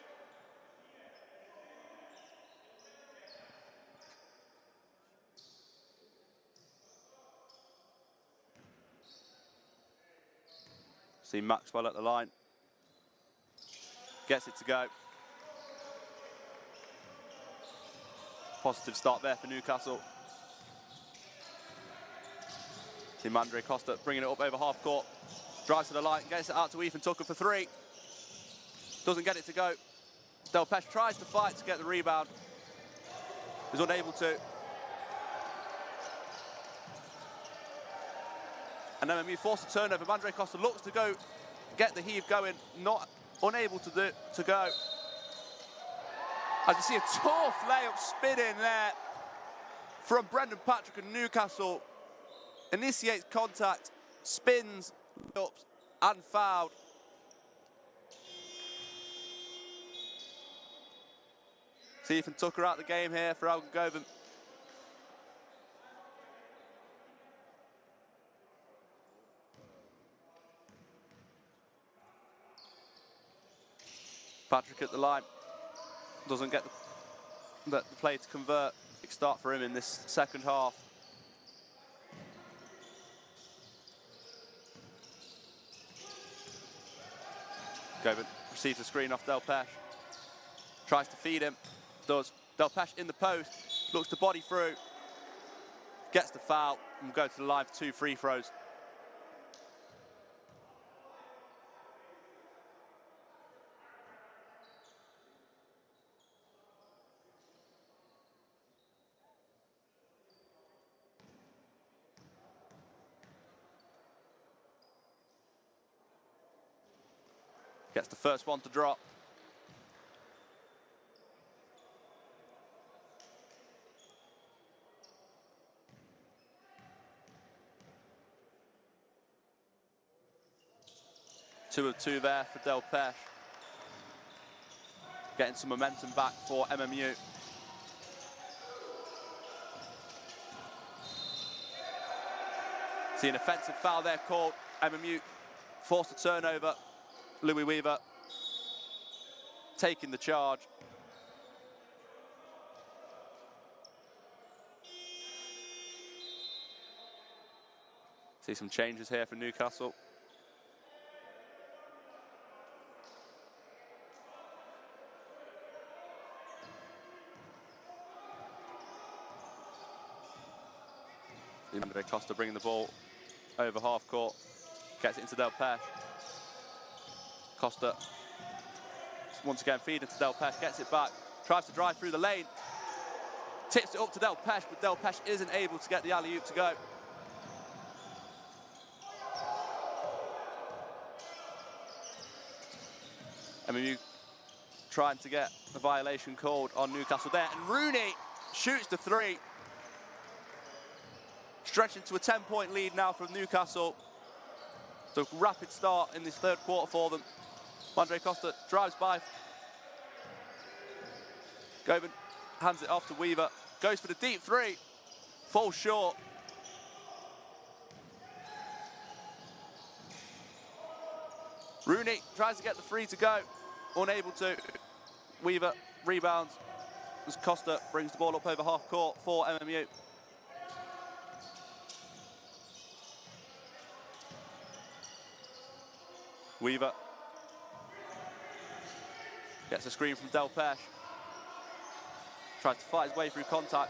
See Maxwell at the line. Gets it to go. Positive start there for Newcastle. See Mandre Costa bringing it up over half court. Drives to the line, gets it out to Ethan Tucker for three. Doesn't get it to go. Delpesh tries to fight to get the rebound. Is unable to. And MMU forced a turnover. Mandre Costa looks to go, get the heave going, unable to go. As you see a tough layup spin in there from Brendan Patrick and Newcastle. Initiates contact, spins, ups and fouled. See Ethan Tucker out the game here for Algonquin. Patrick at the line. Doesn't get the play to convert. Big start for him in this second half. Govan receives the screen off Delpesh. Tries to feed him. Does. Delpesh in the post. Looks to body through. Gets the foul and go to the line for 2 free throws. Gets the first one to drop. Two of two there for Delpesh. Getting some momentum back for MMU. See an offensive foul there called. MMU forced a turnover. Louis Weaver taking the charge. See some changes here for Newcastle. Andre Costa bringing the ball over half court. Gets it into Delpesh. Costa once again feeding to Delpesh, gets it back, tries to drive through the lane, tips it up to Delpesh, but Delpesh isn't able to get the alley-oop to go. MMU trying to get the violation called on Newcastle there, and Rooney shoots the three. Stretching to a 10-point lead now from Newcastle. So rapid start in this third quarter for them. Mandre Costa drives by. Govan hands it off to Weaver. Goes for the deep three. Falls short. Rooney tries to get the three to go. Unable to. Weaver rebounds as Costa brings the ball up over half court for MMU. Weaver gets a screen from Delpesh. Tries to fight his way through contact.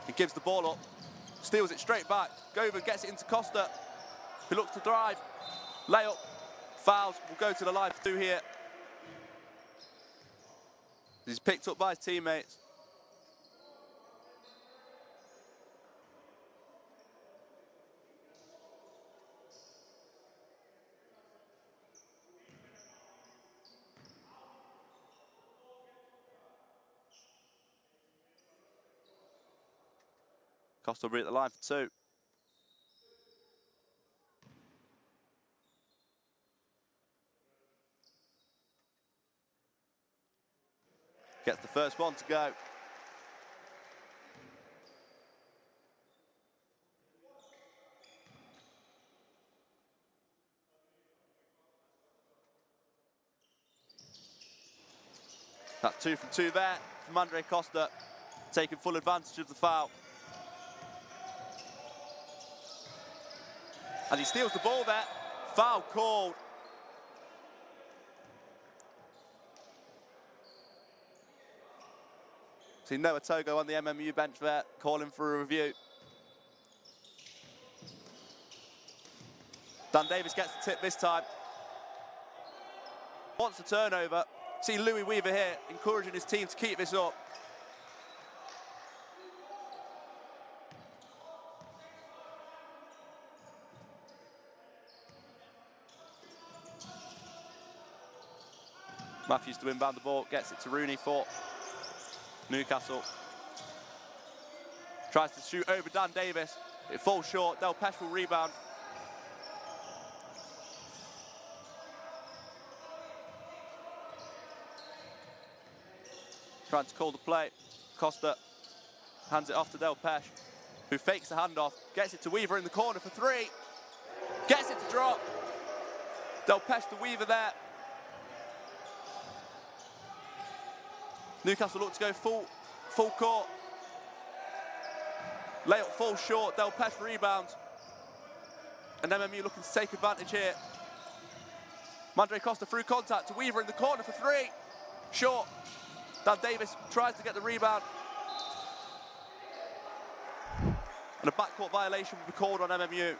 He gives the ball up. Steals it straight back. Govan gets it into Costa, who looks to drive. Layup. Fouls. Will go to the line for 2 here. He's picked up by his teammates. Costa will be at the line for 2. Gets the first one to go. That's 2 from 2 there from Andre Costa, taking full advantage of the foul. And he steals the ball there. Foul called. See Noah Togo on the MMU bench there, calling for a review. Dan Davis gets the tip this time. Wants a turnover. See Louis Weaver here, encouraging his team to keep this up. Matthews to inbound the ball, gets it to Rooney for Newcastle. Tries to shoot over Dan Davis. It falls short. Del Pesh will rebound. Trying to call the play. Costa hands it off to Del Pesh, who fakes the handoff, gets it to Weaver in the corner for 3. Gets it to drop. Del Pesh to Weaver there. Newcastle look to go full court. Layup falls short. Del Pesh rebounds. And MMU looking to take advantage here. Mandre Costa through contact to Weaver in the corner for 3. Short. Dan Davis tries to get the rebound. And a backcourt violation will be called on MMU.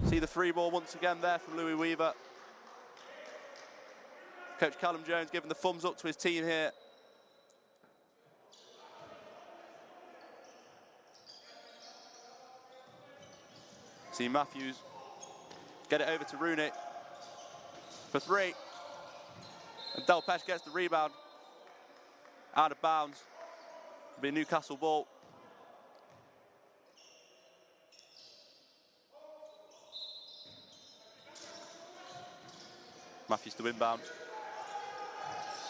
See the 3 ball once again there from Louis Weaver. Coach Callum Jones giving the thumbs up to his team here. See Matthews get it over to Rooney for 3. And Del Pesh gets the rebound. Out of bounds. It'll be a Newcastle ball. Matthews to inbound.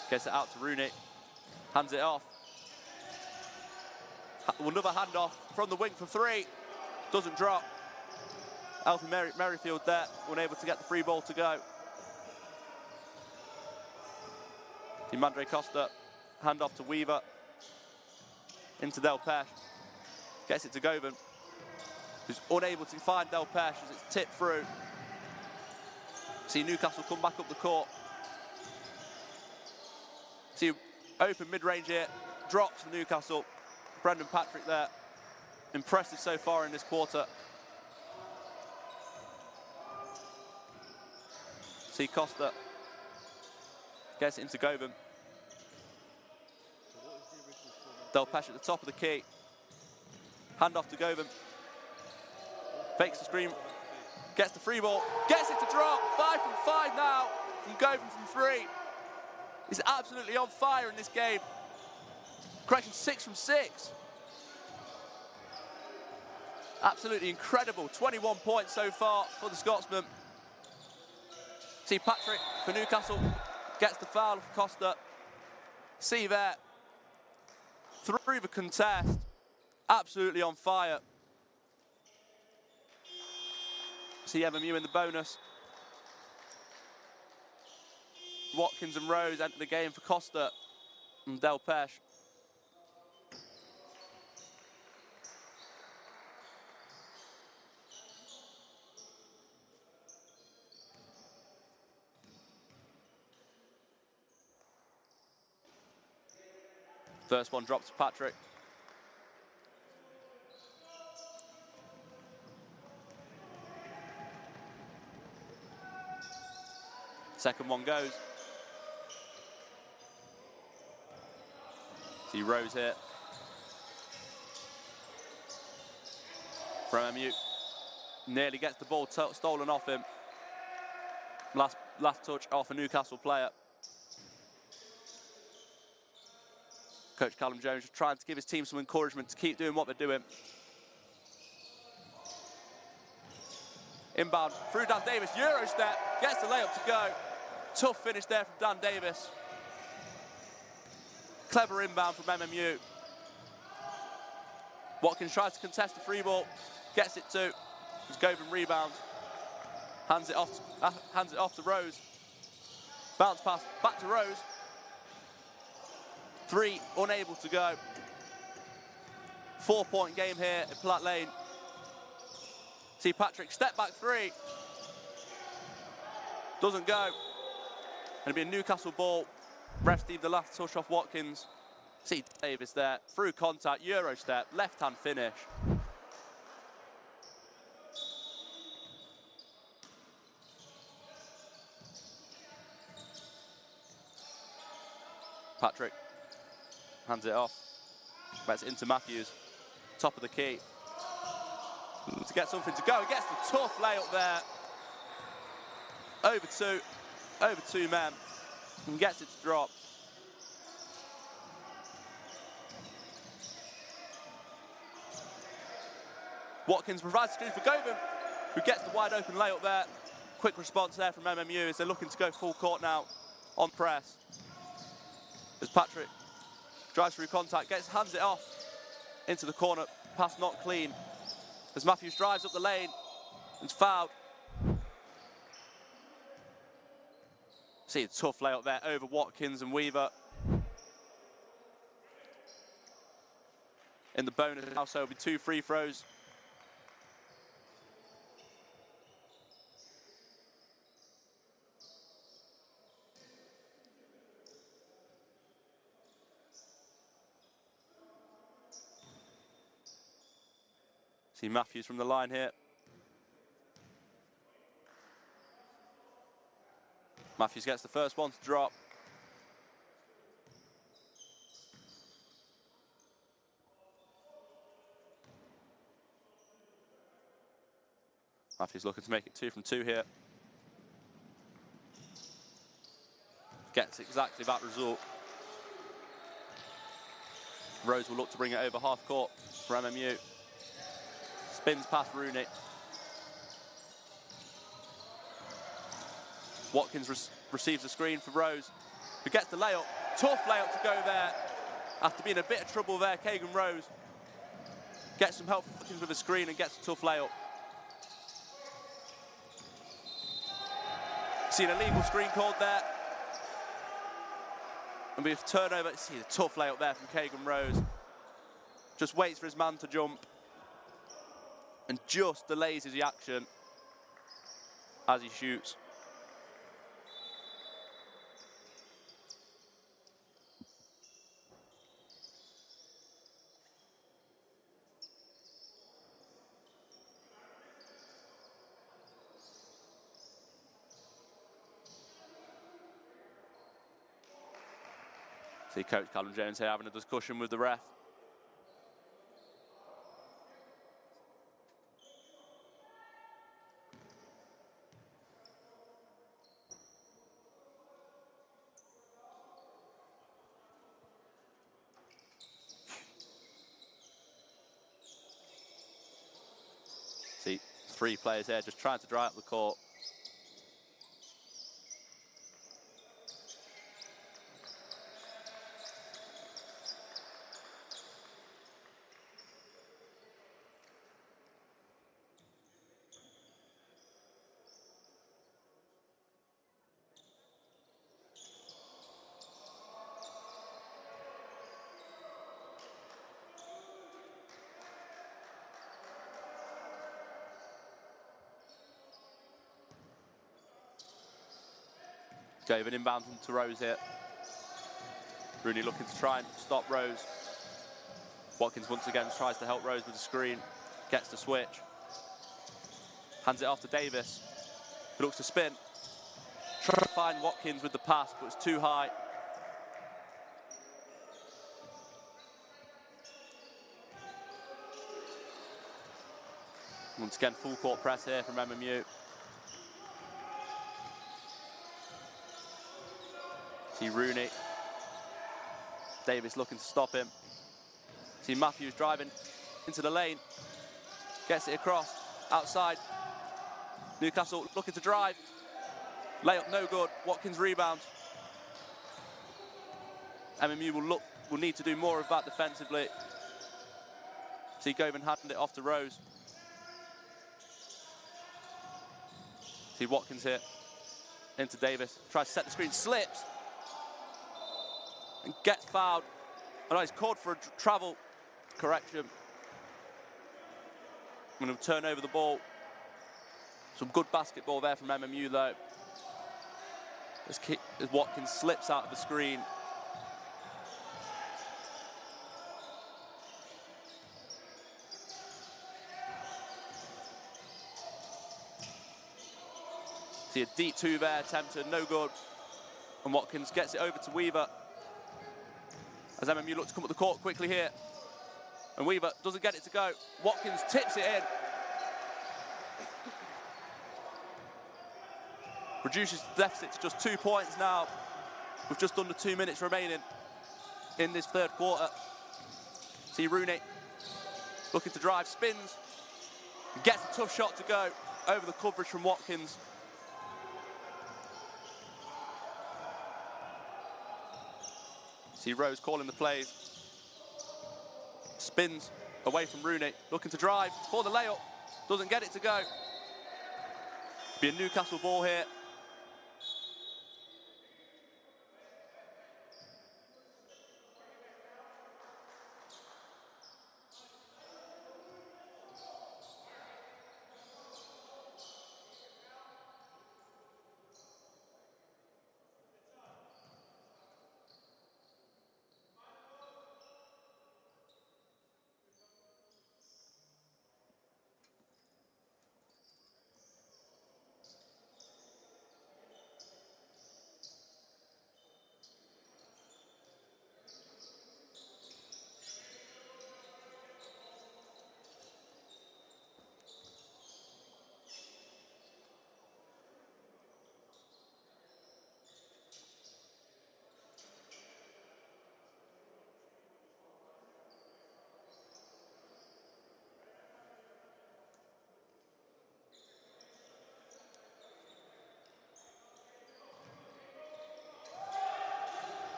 Gets it out to Rooney. Hands it off. Another handoff from the wing for 3. Doesn't drop. Alfie Merrifield there, unable to get the free ball to go. Mandre Costa, hand off to Weaver. Into Del Pesh. Gets it to Govan, who's unable to find Del Pesh as it's tipped through. See Newcastle come back up the court. See open mid-range here, drops for Newcastle. Brendan Patrick there, impressive so far in this quarter. See Costa, gets it into Govan. Del Pesh at the top of the key. Hand off to Govan. Fakes the screen, gets the free ball, gets it to drop. 5 from 5 now from Govan from 3. He's absolutely on fire in this game. Correction, 6 from 6. Absolutely incredible. 21 points so far for the Scotsman. See Patrick for Newcastle, gets the foul for Costa. See there, through the contest, absolutely on fire. See MMU in the bonus. Watkins and Rose enter the game for Costa and Del Pesh. First one drops to Patrick. Second one goes. See Rose here. From MU. Nearly gets the ball stolen off him. Last touch off a Newcastle player. Coach Callum Jones just trying to give his team some encouragement to keep doing what they're doing. Inbound through Dan Davis, Euro step, gets the layup to go. Tough finish there from Dan Davis. Clever inbound from MMU. Watkins tries to contest the free ball, gets it to Govan rebounds, hands it off to Rose. Bounce pass back to Rose. 3 unable to go. 4-point game here at Platt Lane. See Patrick step back 3. Doesn't go. And it'll be a Newcastle ball. Ref Steve the last touch off Watkins. See Davis there, through contact, Euro step, left hand finish. Patrick hands it off. Gets it into Matthews, top of the key. To get something to go, he gets the tough layup there. Over two men, and gets it to drop. Watkins provides screen for Govan, who gets the wide open layup there. Quick response there from MMU as they're looking to go full court now on press. As Patrick drives through contact, hands it off into the corner, pass not clean. As Matthews drives up the lane and's fouled. See a tough layup there over Watkins and Weaver. In the bonus now, so it'll be 2 free throws. See Matthews from the line here. Matthews gets the first one to drop. Matthews looking to make it 2 from 2 here. Gets exactly that result. Rose will look to bring it over half court for MMU. Spins past Rooney. Watkins receives a screen for Rose, who gets the layup. Tough layup to go there. After being in a bit of trouble there, Kagan Rose gets some help from Watkins with a screen and gets a tough layup. See an illegal screen called there. And we have turnover. See the tough layup there from Kagan Rose. Just waits for his man to jump. And just delays his reaction as he shoots. See Coach Callum Jones here having a discussion with the ref. See 3 players here just trying to dry up the court. Govan inbound to Rose here. Rooney looking to try and stop Rose. Watkins once again tries to help Rose with the screen. Gets the switch. Hands it off to Davis, who looks to spin. Trying to find Watkins with the pass, but it's too high. Once again, full court press here from MMU. See Rooney Davis looking to stop him. See Matthews driving into the lane. Gets it across, outside. Newcastle looking to drive. Layup no good, Watkins rebounds. MMU will need to do more of that defensively. See Govan handing it off to Rose. See Watkins here, into Davis. Tries to set the screen, slips. And gets fouled. Oh no, he's called for a travel correction. I'm going to turn over the ball. Some good basketball there from MMU though. As Watkins slips out of the screen. See a deep two there, attempted, no good. And Watkins gets it over to Weaver. As MMU look to come up the court quickly here. And Weaver doesn't get it to go. Watkins tips it in. Reduces the deficit to just 2 points now, with just under 2 minutes remaining in this third quarter. See Rooney looking to drive, spins, gets a tough shot to go over the coverage from Watkins. See Rose calling the plays. Spins away from Rooney, looking to drive for the layup, doesn't get it to go. Be a Newcastle ball here.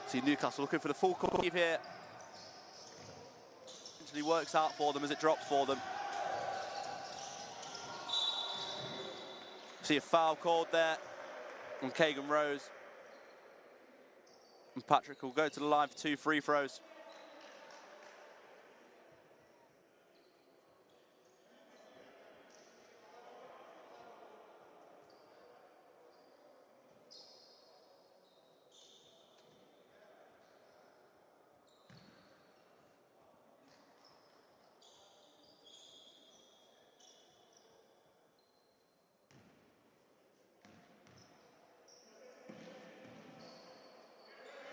See Newcastle looking for the full court here. Eventually works out for them as it drops for them. See a foul called there on Kagan Rose. And Patrick will go to the line for 2 free throws.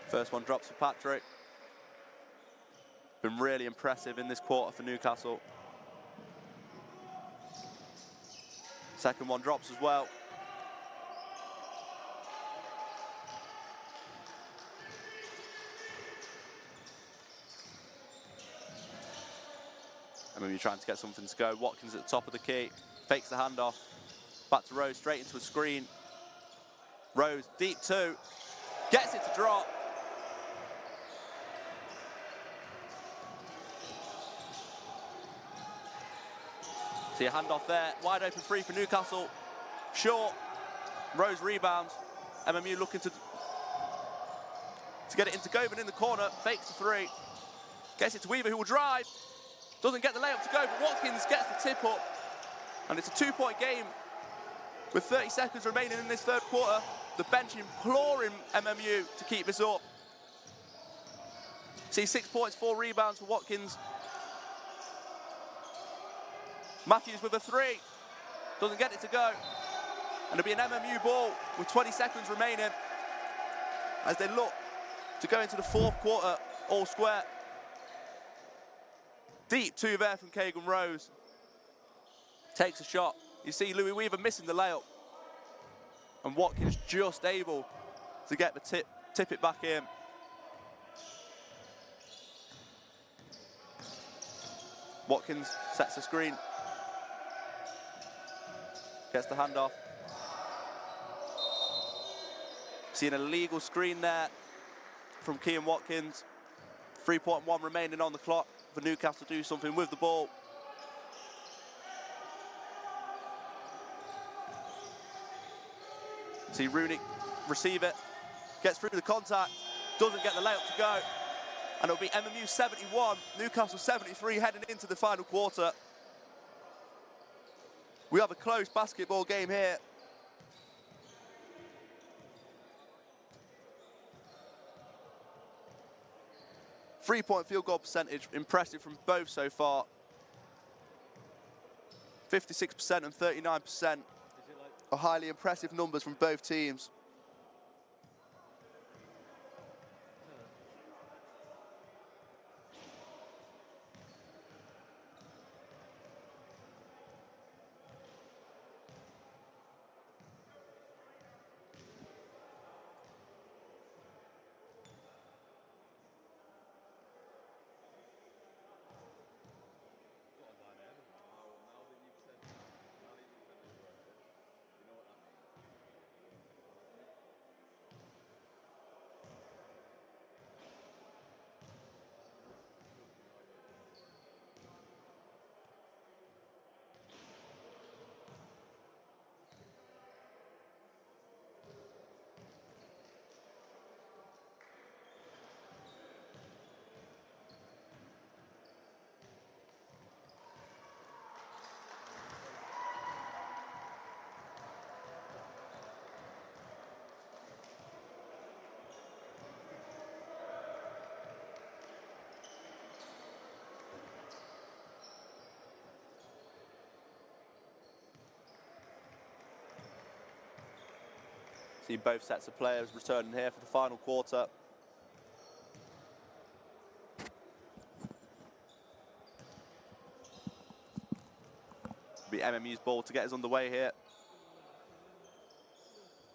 First one drops for Patrick. Been really impressive in this quarter for Newcastle. Second one drops as well. I mean, you're trying to get something to go. Watkins at the top of the key, fakes the handoff. Back to Rose, straight into a screen. Rose, deep two, gets it to drop. See a handoff there, wide open three for Newcastle. Short, Rose rebounds. MMU looking to get it into Govan in the corner, fakes the three. Gets it to Weaver, who will drive. Doesn't get the layup to go, but Watkins gets the tip up. And it's a 2-point game with 30 seconds remaining in this third quarter. The bench imploring MMU to keep this up. See 6 points, 4 rebounds for Watkins. Matthews with a three, doesn't get it to go. And it'll be an MMU ball with 20 seconds remaining as they look to go into the fourth quarter all square. Deep two there from Kagan Rose. Takes a shot. You see Louis Weaver missing the layup. And Watkins just able to get the tip it back in. Watkins sets the screen. Gets the handoff. See an illegal screen there from Kean Watkins. 3.1 remaining on the clock for Newcastle to do something with the ball. See Rooney receive it, gets through the contact, doesn't get the layup to go. And it'll be MMU 71, Newcastle 73 heading into the final quarter. We have a close basketball game here. Three-point field goal percentage, impressive from both so far. 56% and 39% are highly impressive numbers from both teams. See both sets of players returning here for the final quarter. Be MMU's ball to get us underway here.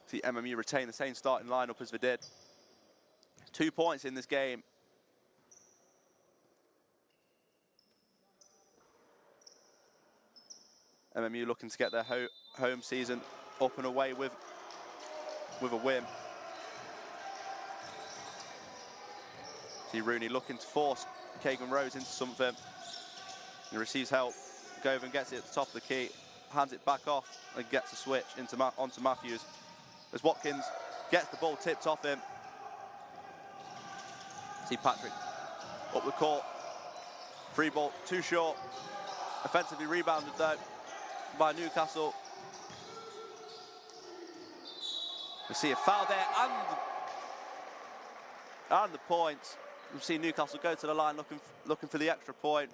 See MMU retain the same starting lineup as they did. 2 points in this game. MMU looking to get their home season up and away with a win. See Rooney looking to force Kagan Rose into something. He receives help. Govan gets it at the top of the key, hands it back off and gets a switch onto Matthews. As Watkins gets the ball tipped off him. See Patrick up the court. Free ball, too short. Offensively rebounded though by Newcastle. We see a foul there and the points. We've seen Newcastle go to the line looking for the extra point.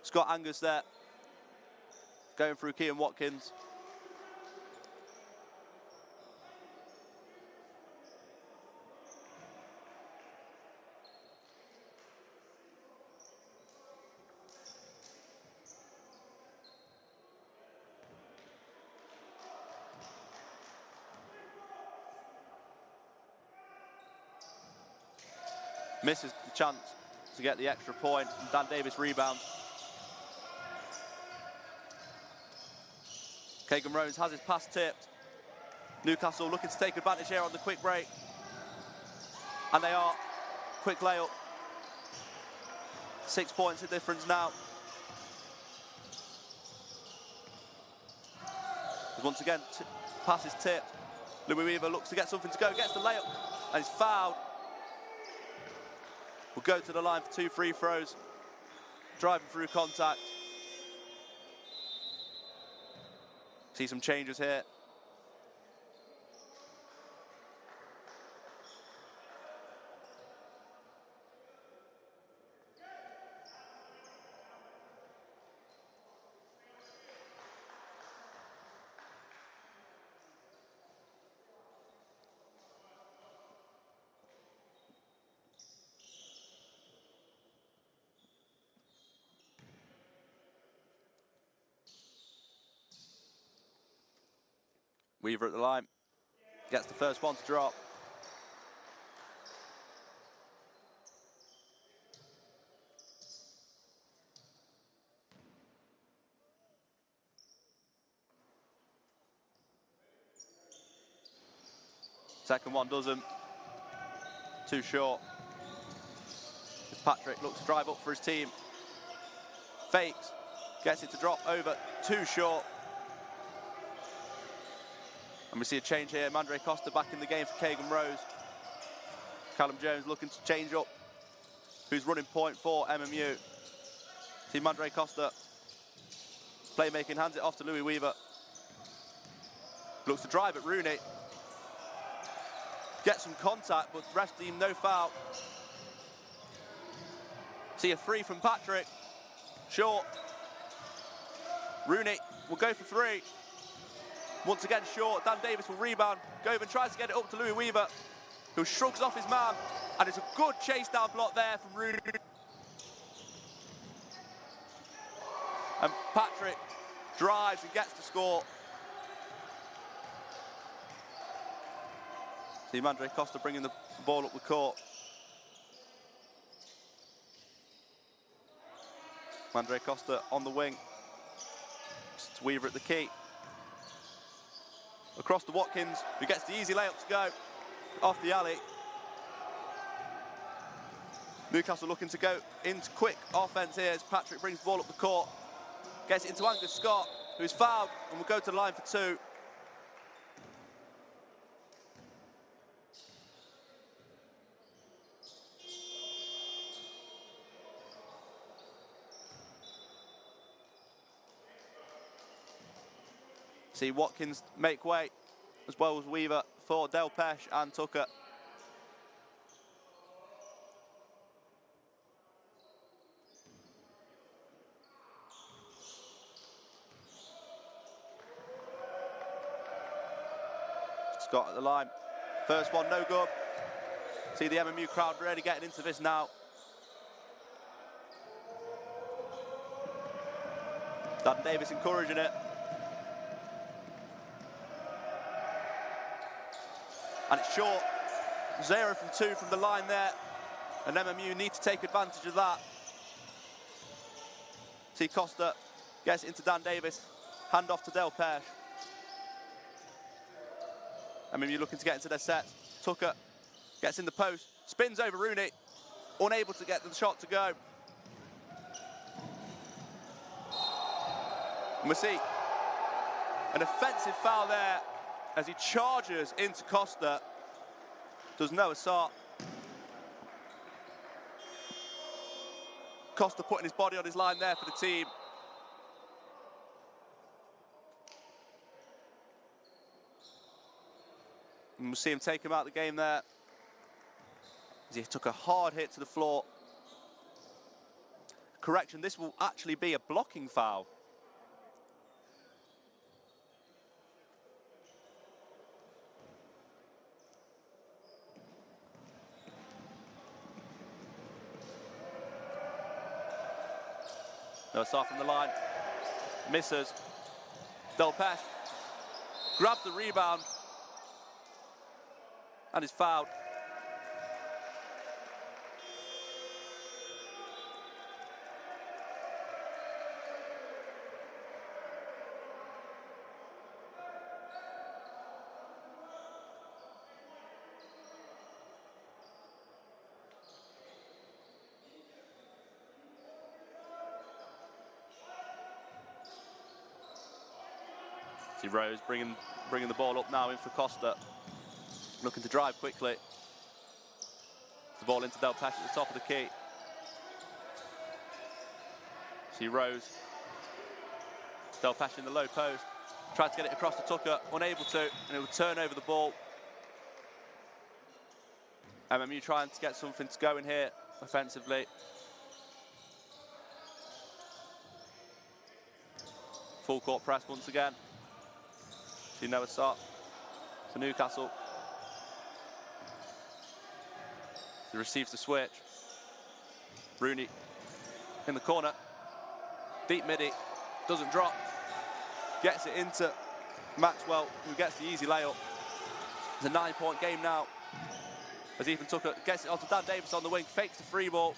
Scott Angus there, going through Kean Watkins. Misses the chance to get the extra point. Dan Davis rebounds. Kagan Rose has his pass tipped. Newcastle looking to take advantage here on the quick break. And they are. Quick layup. 6 points the difference now. Once again, pass is tipped. Louis Weaver looks to get something to go, gets the layup, and he's fouled. Will go to the line for 2 free throws. Driving through contact. See some changes here. Weaver at the line, gets the first one to drop. Second one doesn't. Too short. As Patrick looks to drive up for his team. Fakes. Gets it to drop over. Too short. And we see a change here. Mandre Costa back in the game for Keegan Rose. Callum Jones looking to change up. Who's running point for MMU. See Mandre Costa. Playmaking, hands it off to Louis Weaver. Looks to drive at Rooney. Gets some contact, but ref deemed no foul. See a free from Patrick. Short. Rooney will go for three. Once again short. Dan Davis will rebound. Govan tries to get it up to Louis Weaver, who shrugs off his man. And it's a good chase down block there from Rooney. And Patrick drives and gets to score. See Mandre Costa bringing the ball up the court. Mandre Costa on the wing. It's Weaver at the key. Across to Watkins, who gets the easy layup to go off the alley. Newcastle looking to go into quick offense here as Patrick brings the ball up the court. Gets it into Angus Scott, who's fouled and will go to the line for two. See Watkins make way, as well as Weaver for Del Pesh and Tucker. Scott at the line. First one, no good. See the MMU crowd really getting into this now. Dan Davis encouraging it. And it's short. 0 from 2 from the line there. And MMU need to take advantage of that. See Costa gets it into Dan Davis. Hand off to Del Pesh. MMU looking to get into their set. Tucker gets in the post. Spins over Rooney. Unable to get the shot to go. And we see an offensive foul there as he charges into Costa. Does no assault. Costa putting his body on his line there for the team. And we'll see him take him out of the game there, as he took a hard hit to the floor. Correction, this will actually be a blocking foul. No assault from the line. Misses. Del Pesh grabs the rebound and is fouled. See Rose bringing the ball up now in for Costa. Looking to drive quickly. The ball into Del Pesh at the top of the key. See Rose. Del Pesh in the low post. Tried to get it across to Tucker, unable to, and it will turn over the ball. MMU trying to get something to go in here offensively. Full court press once again. See Noah Sott for Newcastle. He receives the switch. Rooney in the corner. Deep midi, doesn't drop. Gets it into Maxwell, who gets the easy layup. It's a 9-point game now. As Ethan Tucker gets it onto Dan Davis on the wing, fakes the free ball.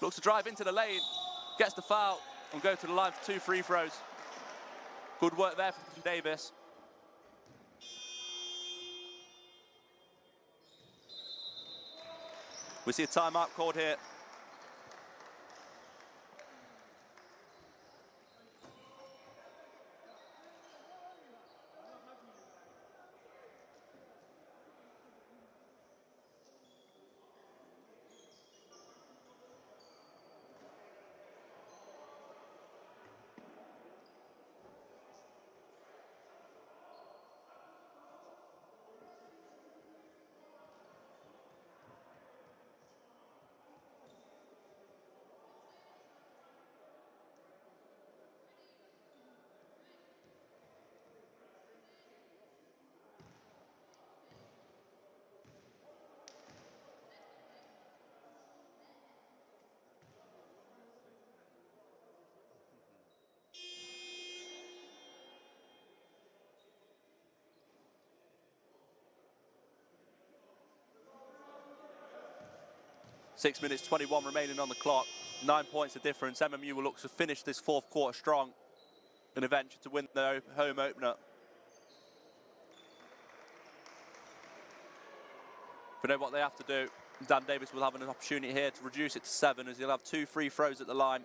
Looks to drive into the lane, gets the foul, and go to the line for 2 free throws. Good work there from Davis. We see a timeout called here. Six minutes 21 remaining on the clock. 9 points of difference. MMU will look to finish this fourth quarter strong and eventually to win their home opener. We know what they have to do. Dan Davis will have an opportunity here to reduce it to 7 as he'll have 2 free throws at the line.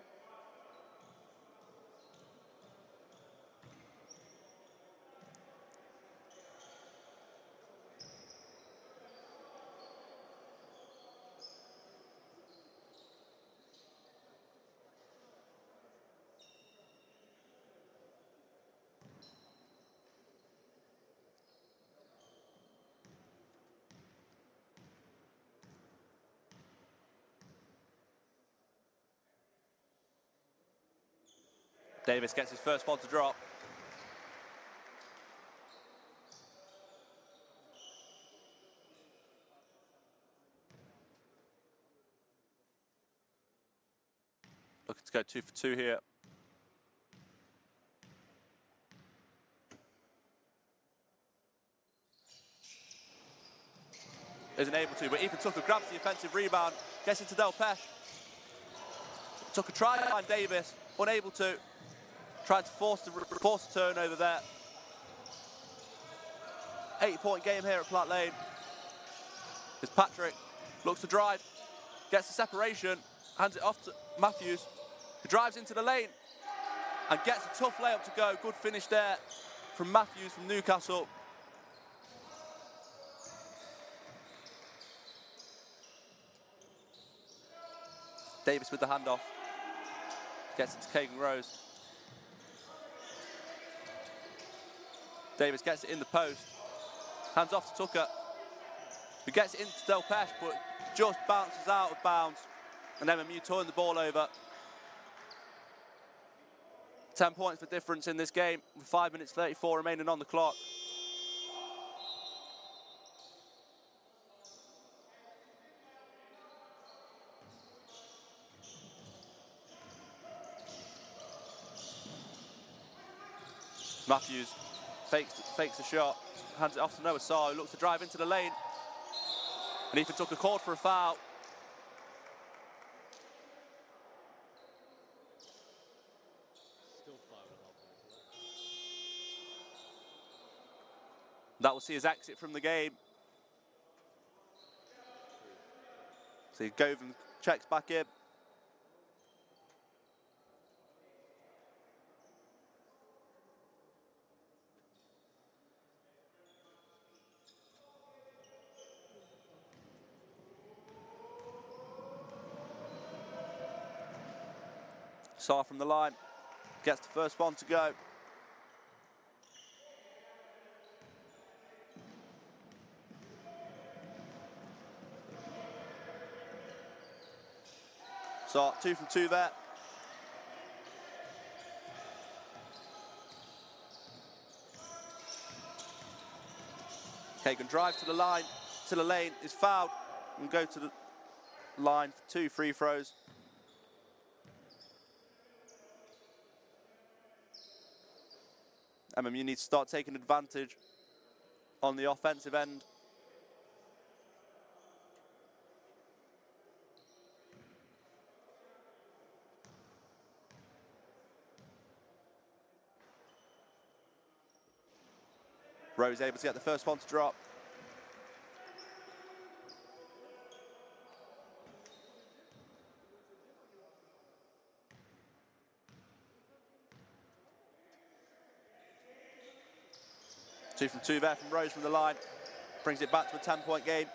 Davis gets his first one to drop. Looking to go 2 for 2 here. Isn't able to, but Ethan Tucker grabs the offensive rebound, gets into Del Pesh. Tucker tried to find Davis, unable to. Tried to force a turnover there. 8-point game here at Platt Lane. As Patrick looks to drive, gets the separation, hands it off to Matthews, who drives into the lane and gets a tough layup to go. Good finish there from Matthews from Newcastle. Davis with the handoff. Gets it to Kagan Rose. Davis gets it in the post. Hands off to Tucker, who gets it into Del Pesh, but just bounces out of bounds. And MMU turn the ball over. 10 points for difference in this game, with 5 minutes 34 remaining on the clock. Matthews fakes the shot, hands it off to Noah Sarr, who looks to drive into the lane. And Ethan Tucker called for a foul. That will see his exit from the game. So Govan checks back in. Sarr from the line, gets the first one to go. Sarr 2 from 2 there. Kagan drives to the line, to the lane, is fouled, and go to the line for 2 free throws. MMU needs to start taking advantage on the offensive end. Rose able to get the first one to drop. 2 from 2 there from Rose from the line. Brings it back to a 10-point game.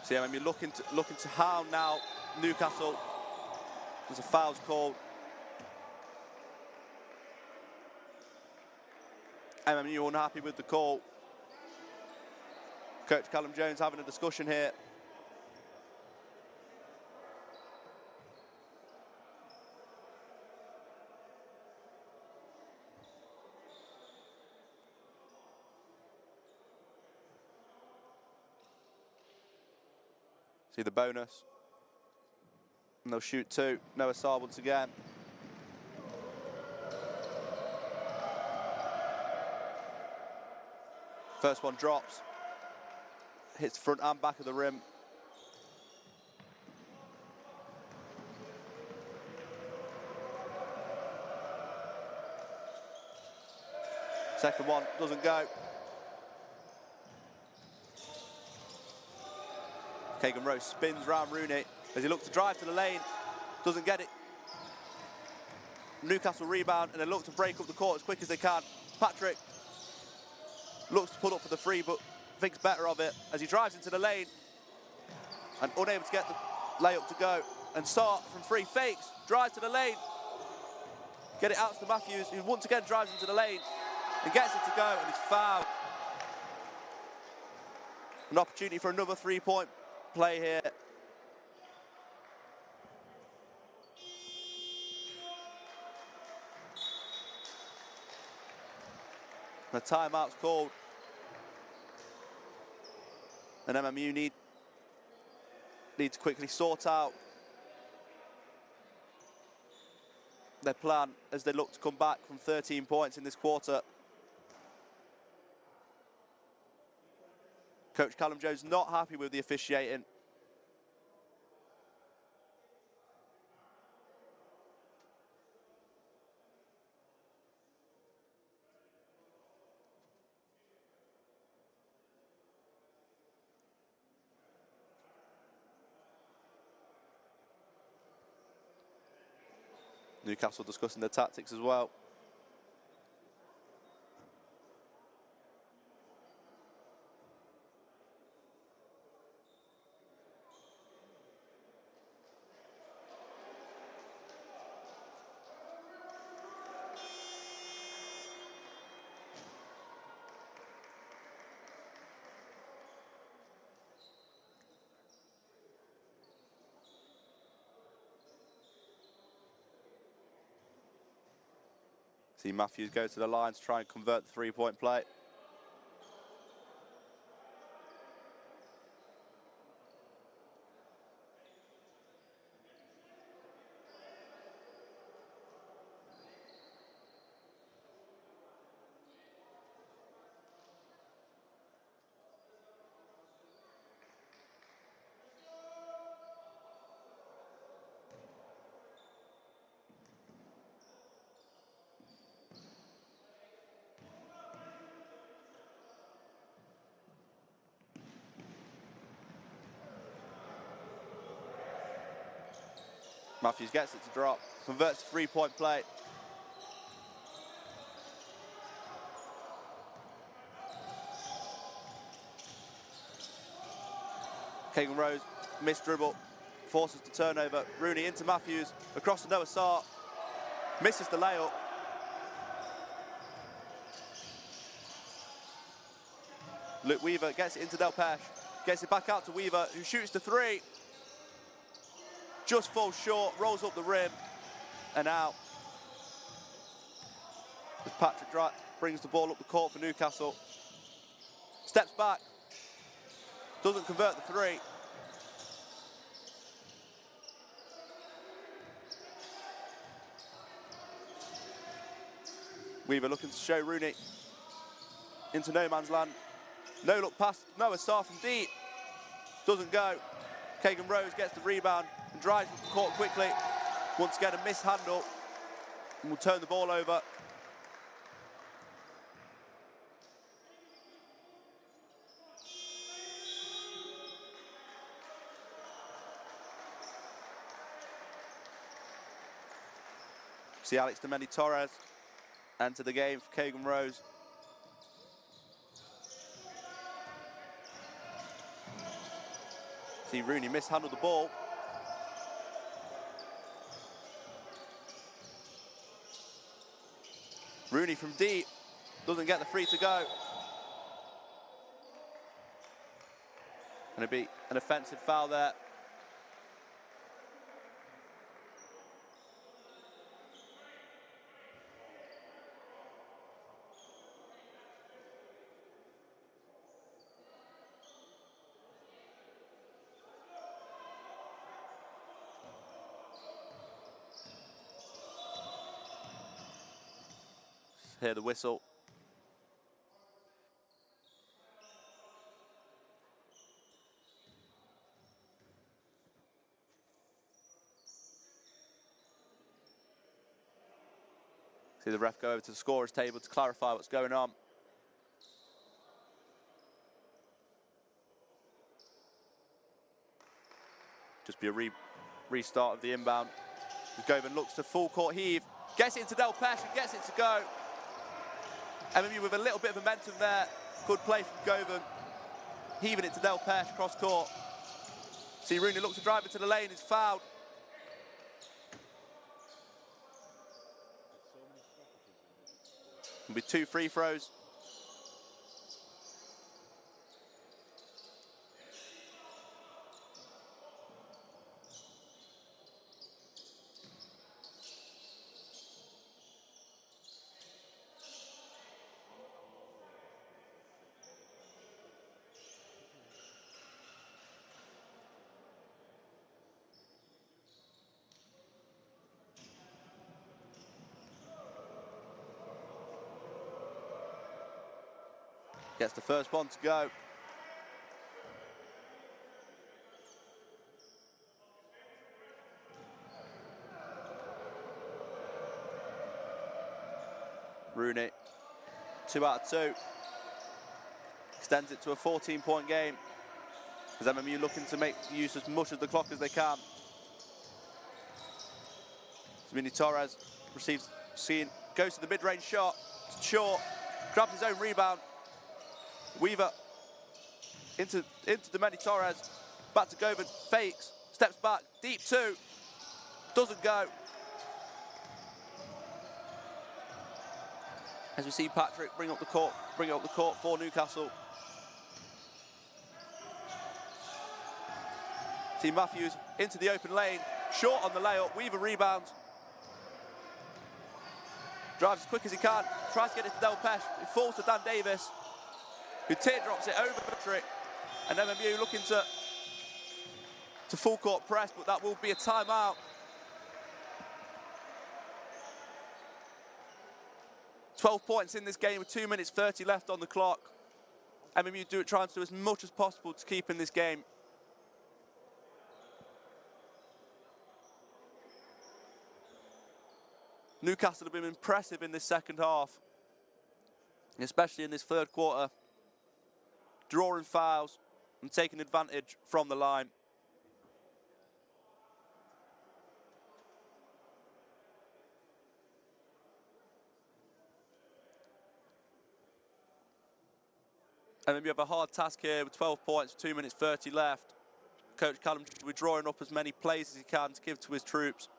So yeah, MMU looking to hound now Newcastle. There's a foul's called. MMU unhappy with the call. Coach Callum Jones having a discussion here. See the bonus. And they'll shoot 2. Noah Sarr once again. First one drops. Hits the front and back of the rim. Second one doesn't go. Keegan Rose spins round Rooney as he looks to drive to the lane. Doesn't get it. Newcastle rebound and they look to break up the court as quick as they can. Patrick looks to pull up for the free, but thinks better of it as he drives into the lane and unable to get the layup to go. And Sarr from 3 fakes, drives to the lane. Get it out to Matthews, who once again drives into the lane and gets it to go, and he's fouled. An opportunity for another 3-point play here. The timeout's called. And MMU need to quickly sort out their plan as they look to come back from 13 points in this quarter. Coach Callum Jones not happy with the officiating. Newcastle discussing their tactics as well. See Matthews go to the line to try and convert the 3-point play. Matthews gets it to drop, converts the 3-point play. Keegan Rose, missed dribble, forces the turnover. Rooney into Matthews, across to Noah Sarr, misses the layup. Luke Weaver gets it into Delpeche, gets it back out to Weaver, who shoots the 3. Just falls short, rolls up the rim, and out. As Patrick brings the ball up the court for Newcastle. Steps back, doesn't convert the 3. Weaver looking to show Rooney into no man's land. No look pass, Noah Sarr from deep. Doesn't go. Keegan Rose gets the rebound and drives up the court quickly. Once again, a mishandle and will turn the ball over. See Alex Domenech Torres enter the game for Keegan Rose. See Rooney mishandled the ball. Rooney from deep, doesn't get the free to go. Going to be an offensive foul there. Hear the whistle. See the ref go over to the scorer's table to clarify what's going on. Just be a restart of the inbound. Govan looks to full court heave, gets it into Del Pesh and gets it to go. MMU with a little bit of momentum there. Good play from Govan. Heaving it to Del Pesh, cross court. See Rooney looks to drive into the lane, is fouled. It'll be 2 free throws. Gets the first one to go. Rooney, 2 out of 2. Extends it to a 14-point game. As MMU looking to make use as much of the clock as they can. Mini Torres receives, goes to the mid-range shot. Short, grabs his own rebound. Weaver into Domeni Torres, back to Govan, fakes, steps back, deep 2, doesn't go. As we see Patrick bring up the court for Newcastle. See Matthews into the open lane, short on the layup, Weaver rebounds. Drives as quick as he can, tries to get it to Del Pesh, it falls to Dan Davis, who teardrops it over Patrick, and MMU looking to full court press, but that will be a timeout. 12 points in this game with 2 minutes 30 left on the clock. MMU trying to do as much as possible to keep in this game. Newcastle have been impressive in this second half, especially in this third quarter. Drawing fouls and taking advantage from the line. And then we have a hard task here with 12 points, 2 minutes 30 left. Coach Callum will be drawing up as many plays as he can to give to his troops.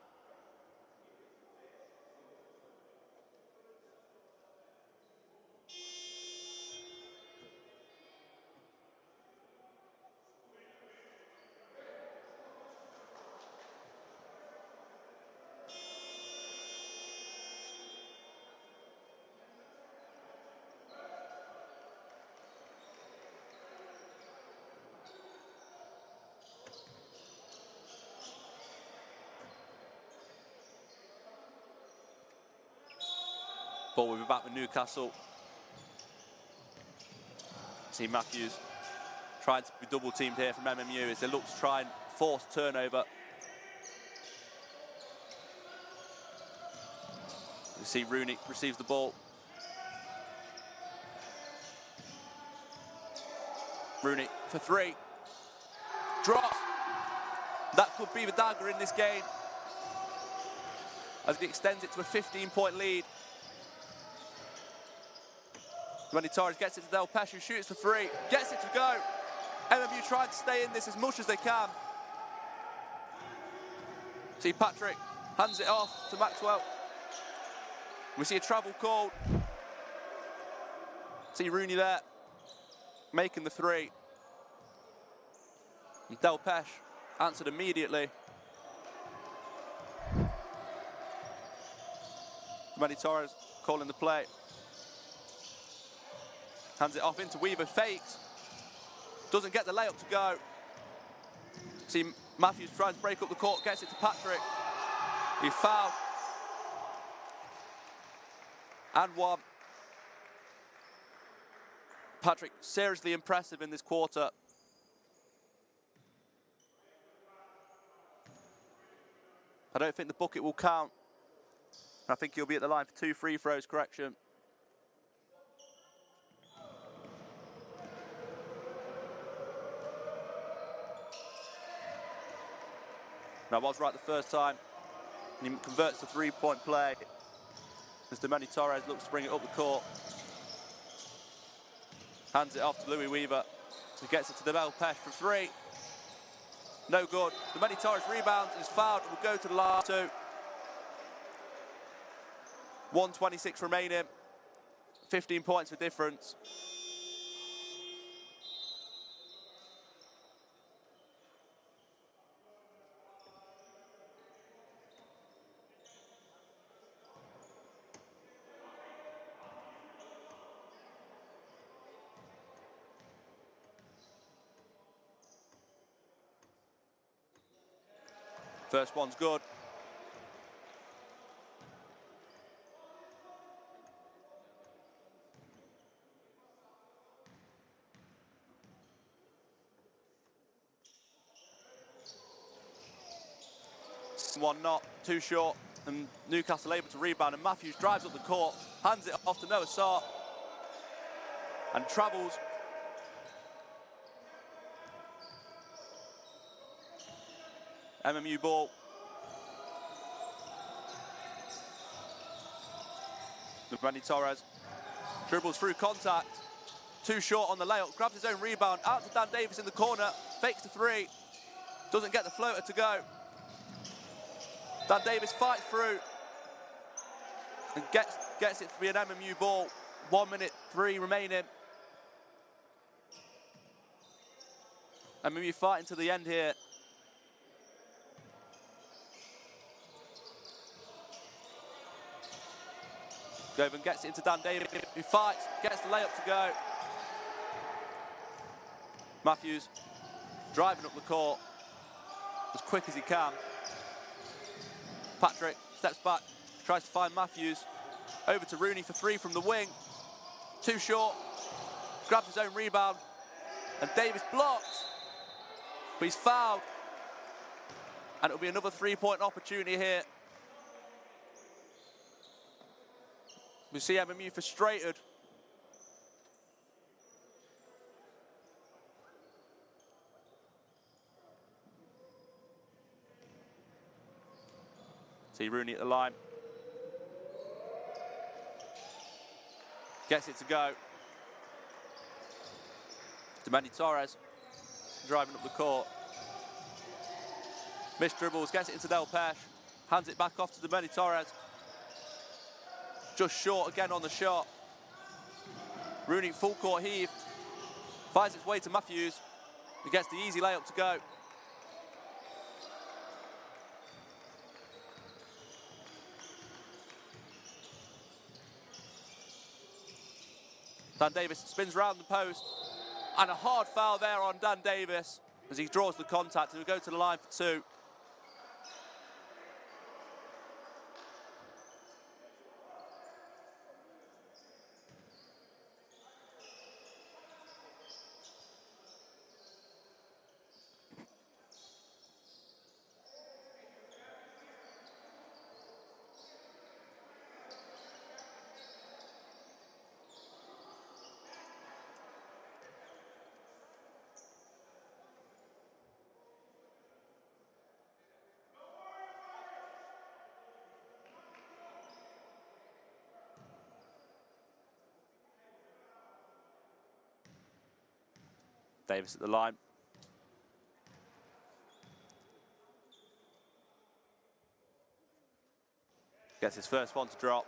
Ball will be back with Newcastle. See Matthews trying to be double teamed here from MMU as they look to try and force turnover. You see Rooney receives the ball. Rooney for 3. Drops. That could be the dagger in this game as he extends it to a 15-point lead. When Torres gets it to Del Pesh, who shoots for 3, gets it to go. MMU trying to stay in this as much as they can. See Patrick hands it off to Maxwell. We see a travel called. See Rooney there, making the 3. And Del Pesh answered immediately. Manny Torres calling the play. Hands it off into Weaver, fakes. Doesn't get the layup to go. See Matthews tries to break up the court, gets it to Patrick. He fouled. And 1. Patrick seriously impressive in this quarter. I don't think the bucket will count. I think he'll be at the line for 2 free throws, correction. Now, I was right the first time. And he converts the 3-point play. Mr. Manny Torres looks to bring it up the court. Hands it off to Louis Weaver. He gets it to Del Pesh for 3. No good. The Manny Torres rebounds, is fouled, and will go to the line 2. 1:26 remaining. 15 points for difference. First one's good. One not, too short, and Newcastle able to rebound, and Matthews drives up the court, hands it off to Noah Sarr, and travels. MMU ball. Manny Torres dribbles through contact, too short on the layup, grabs his own rebound, out to Dan Davis in the corner, fakes the 3, doesn't get the floater to go. Dan Davis fights through and gets it to be an MMU ball. 1:03 remaining. MMU fighting to the end here. Govan gets it into Dan Davis, who fights, gets the layup to go. Matthews driving up the court as quick as he can. Patrick steps back, tries to find Matthews. Over to Rooney for 3 from the wing. Too short, grabs his own rebound, and Davis blocks. But he's fouled. And it'll be another 3-point opportunity here. We see MMU frustrated. See Rooney at the line. Gets it to go. To Manny Torres, driving up the court. Missed dribbles, gets it into Del Pesh. Hands it back off to Manny Torres. Just short again on the shot. Rooney full court heave. Finds its way to Matthews. He gets the easy layup to go. Dan Davis spins round the post. And a hard foul there on Dan Davis as he draws the contact, and he'll go to the line for 2. Davis at the line. Gets his first one to drop.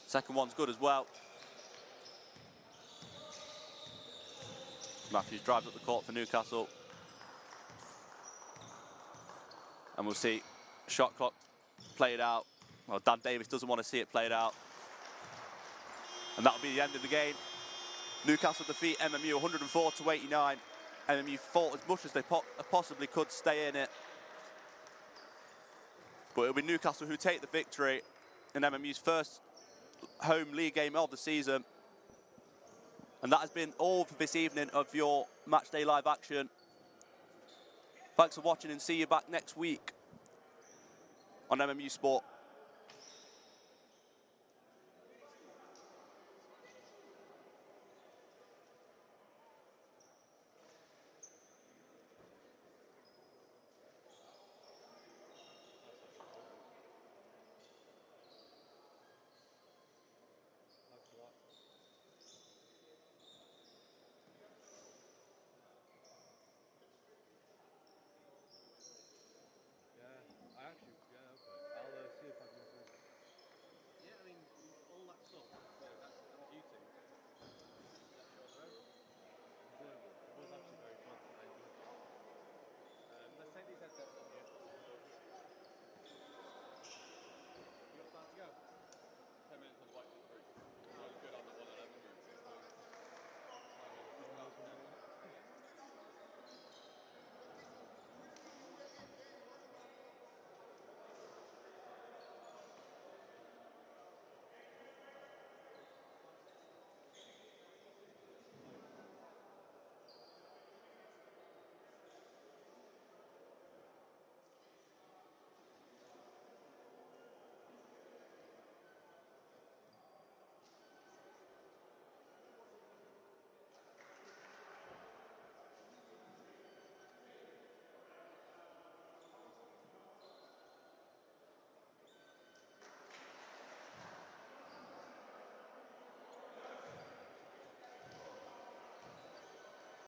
Second one's good as well. Matthews drives up the court for Newcastle. And we'll see shot clock played out. Well, Dan Davis doesn't want to see it played out. And that'll be the end of the game. Newcastle defeat MMU 104-89. MMU fought as much as they possibly could stay in it. But it'll be Newcastle who take the victory in MMU's first home league game of the season. And that has been all for this evening of your Matchday Live action. Thanks for watching and see you back next week on MMU Sport.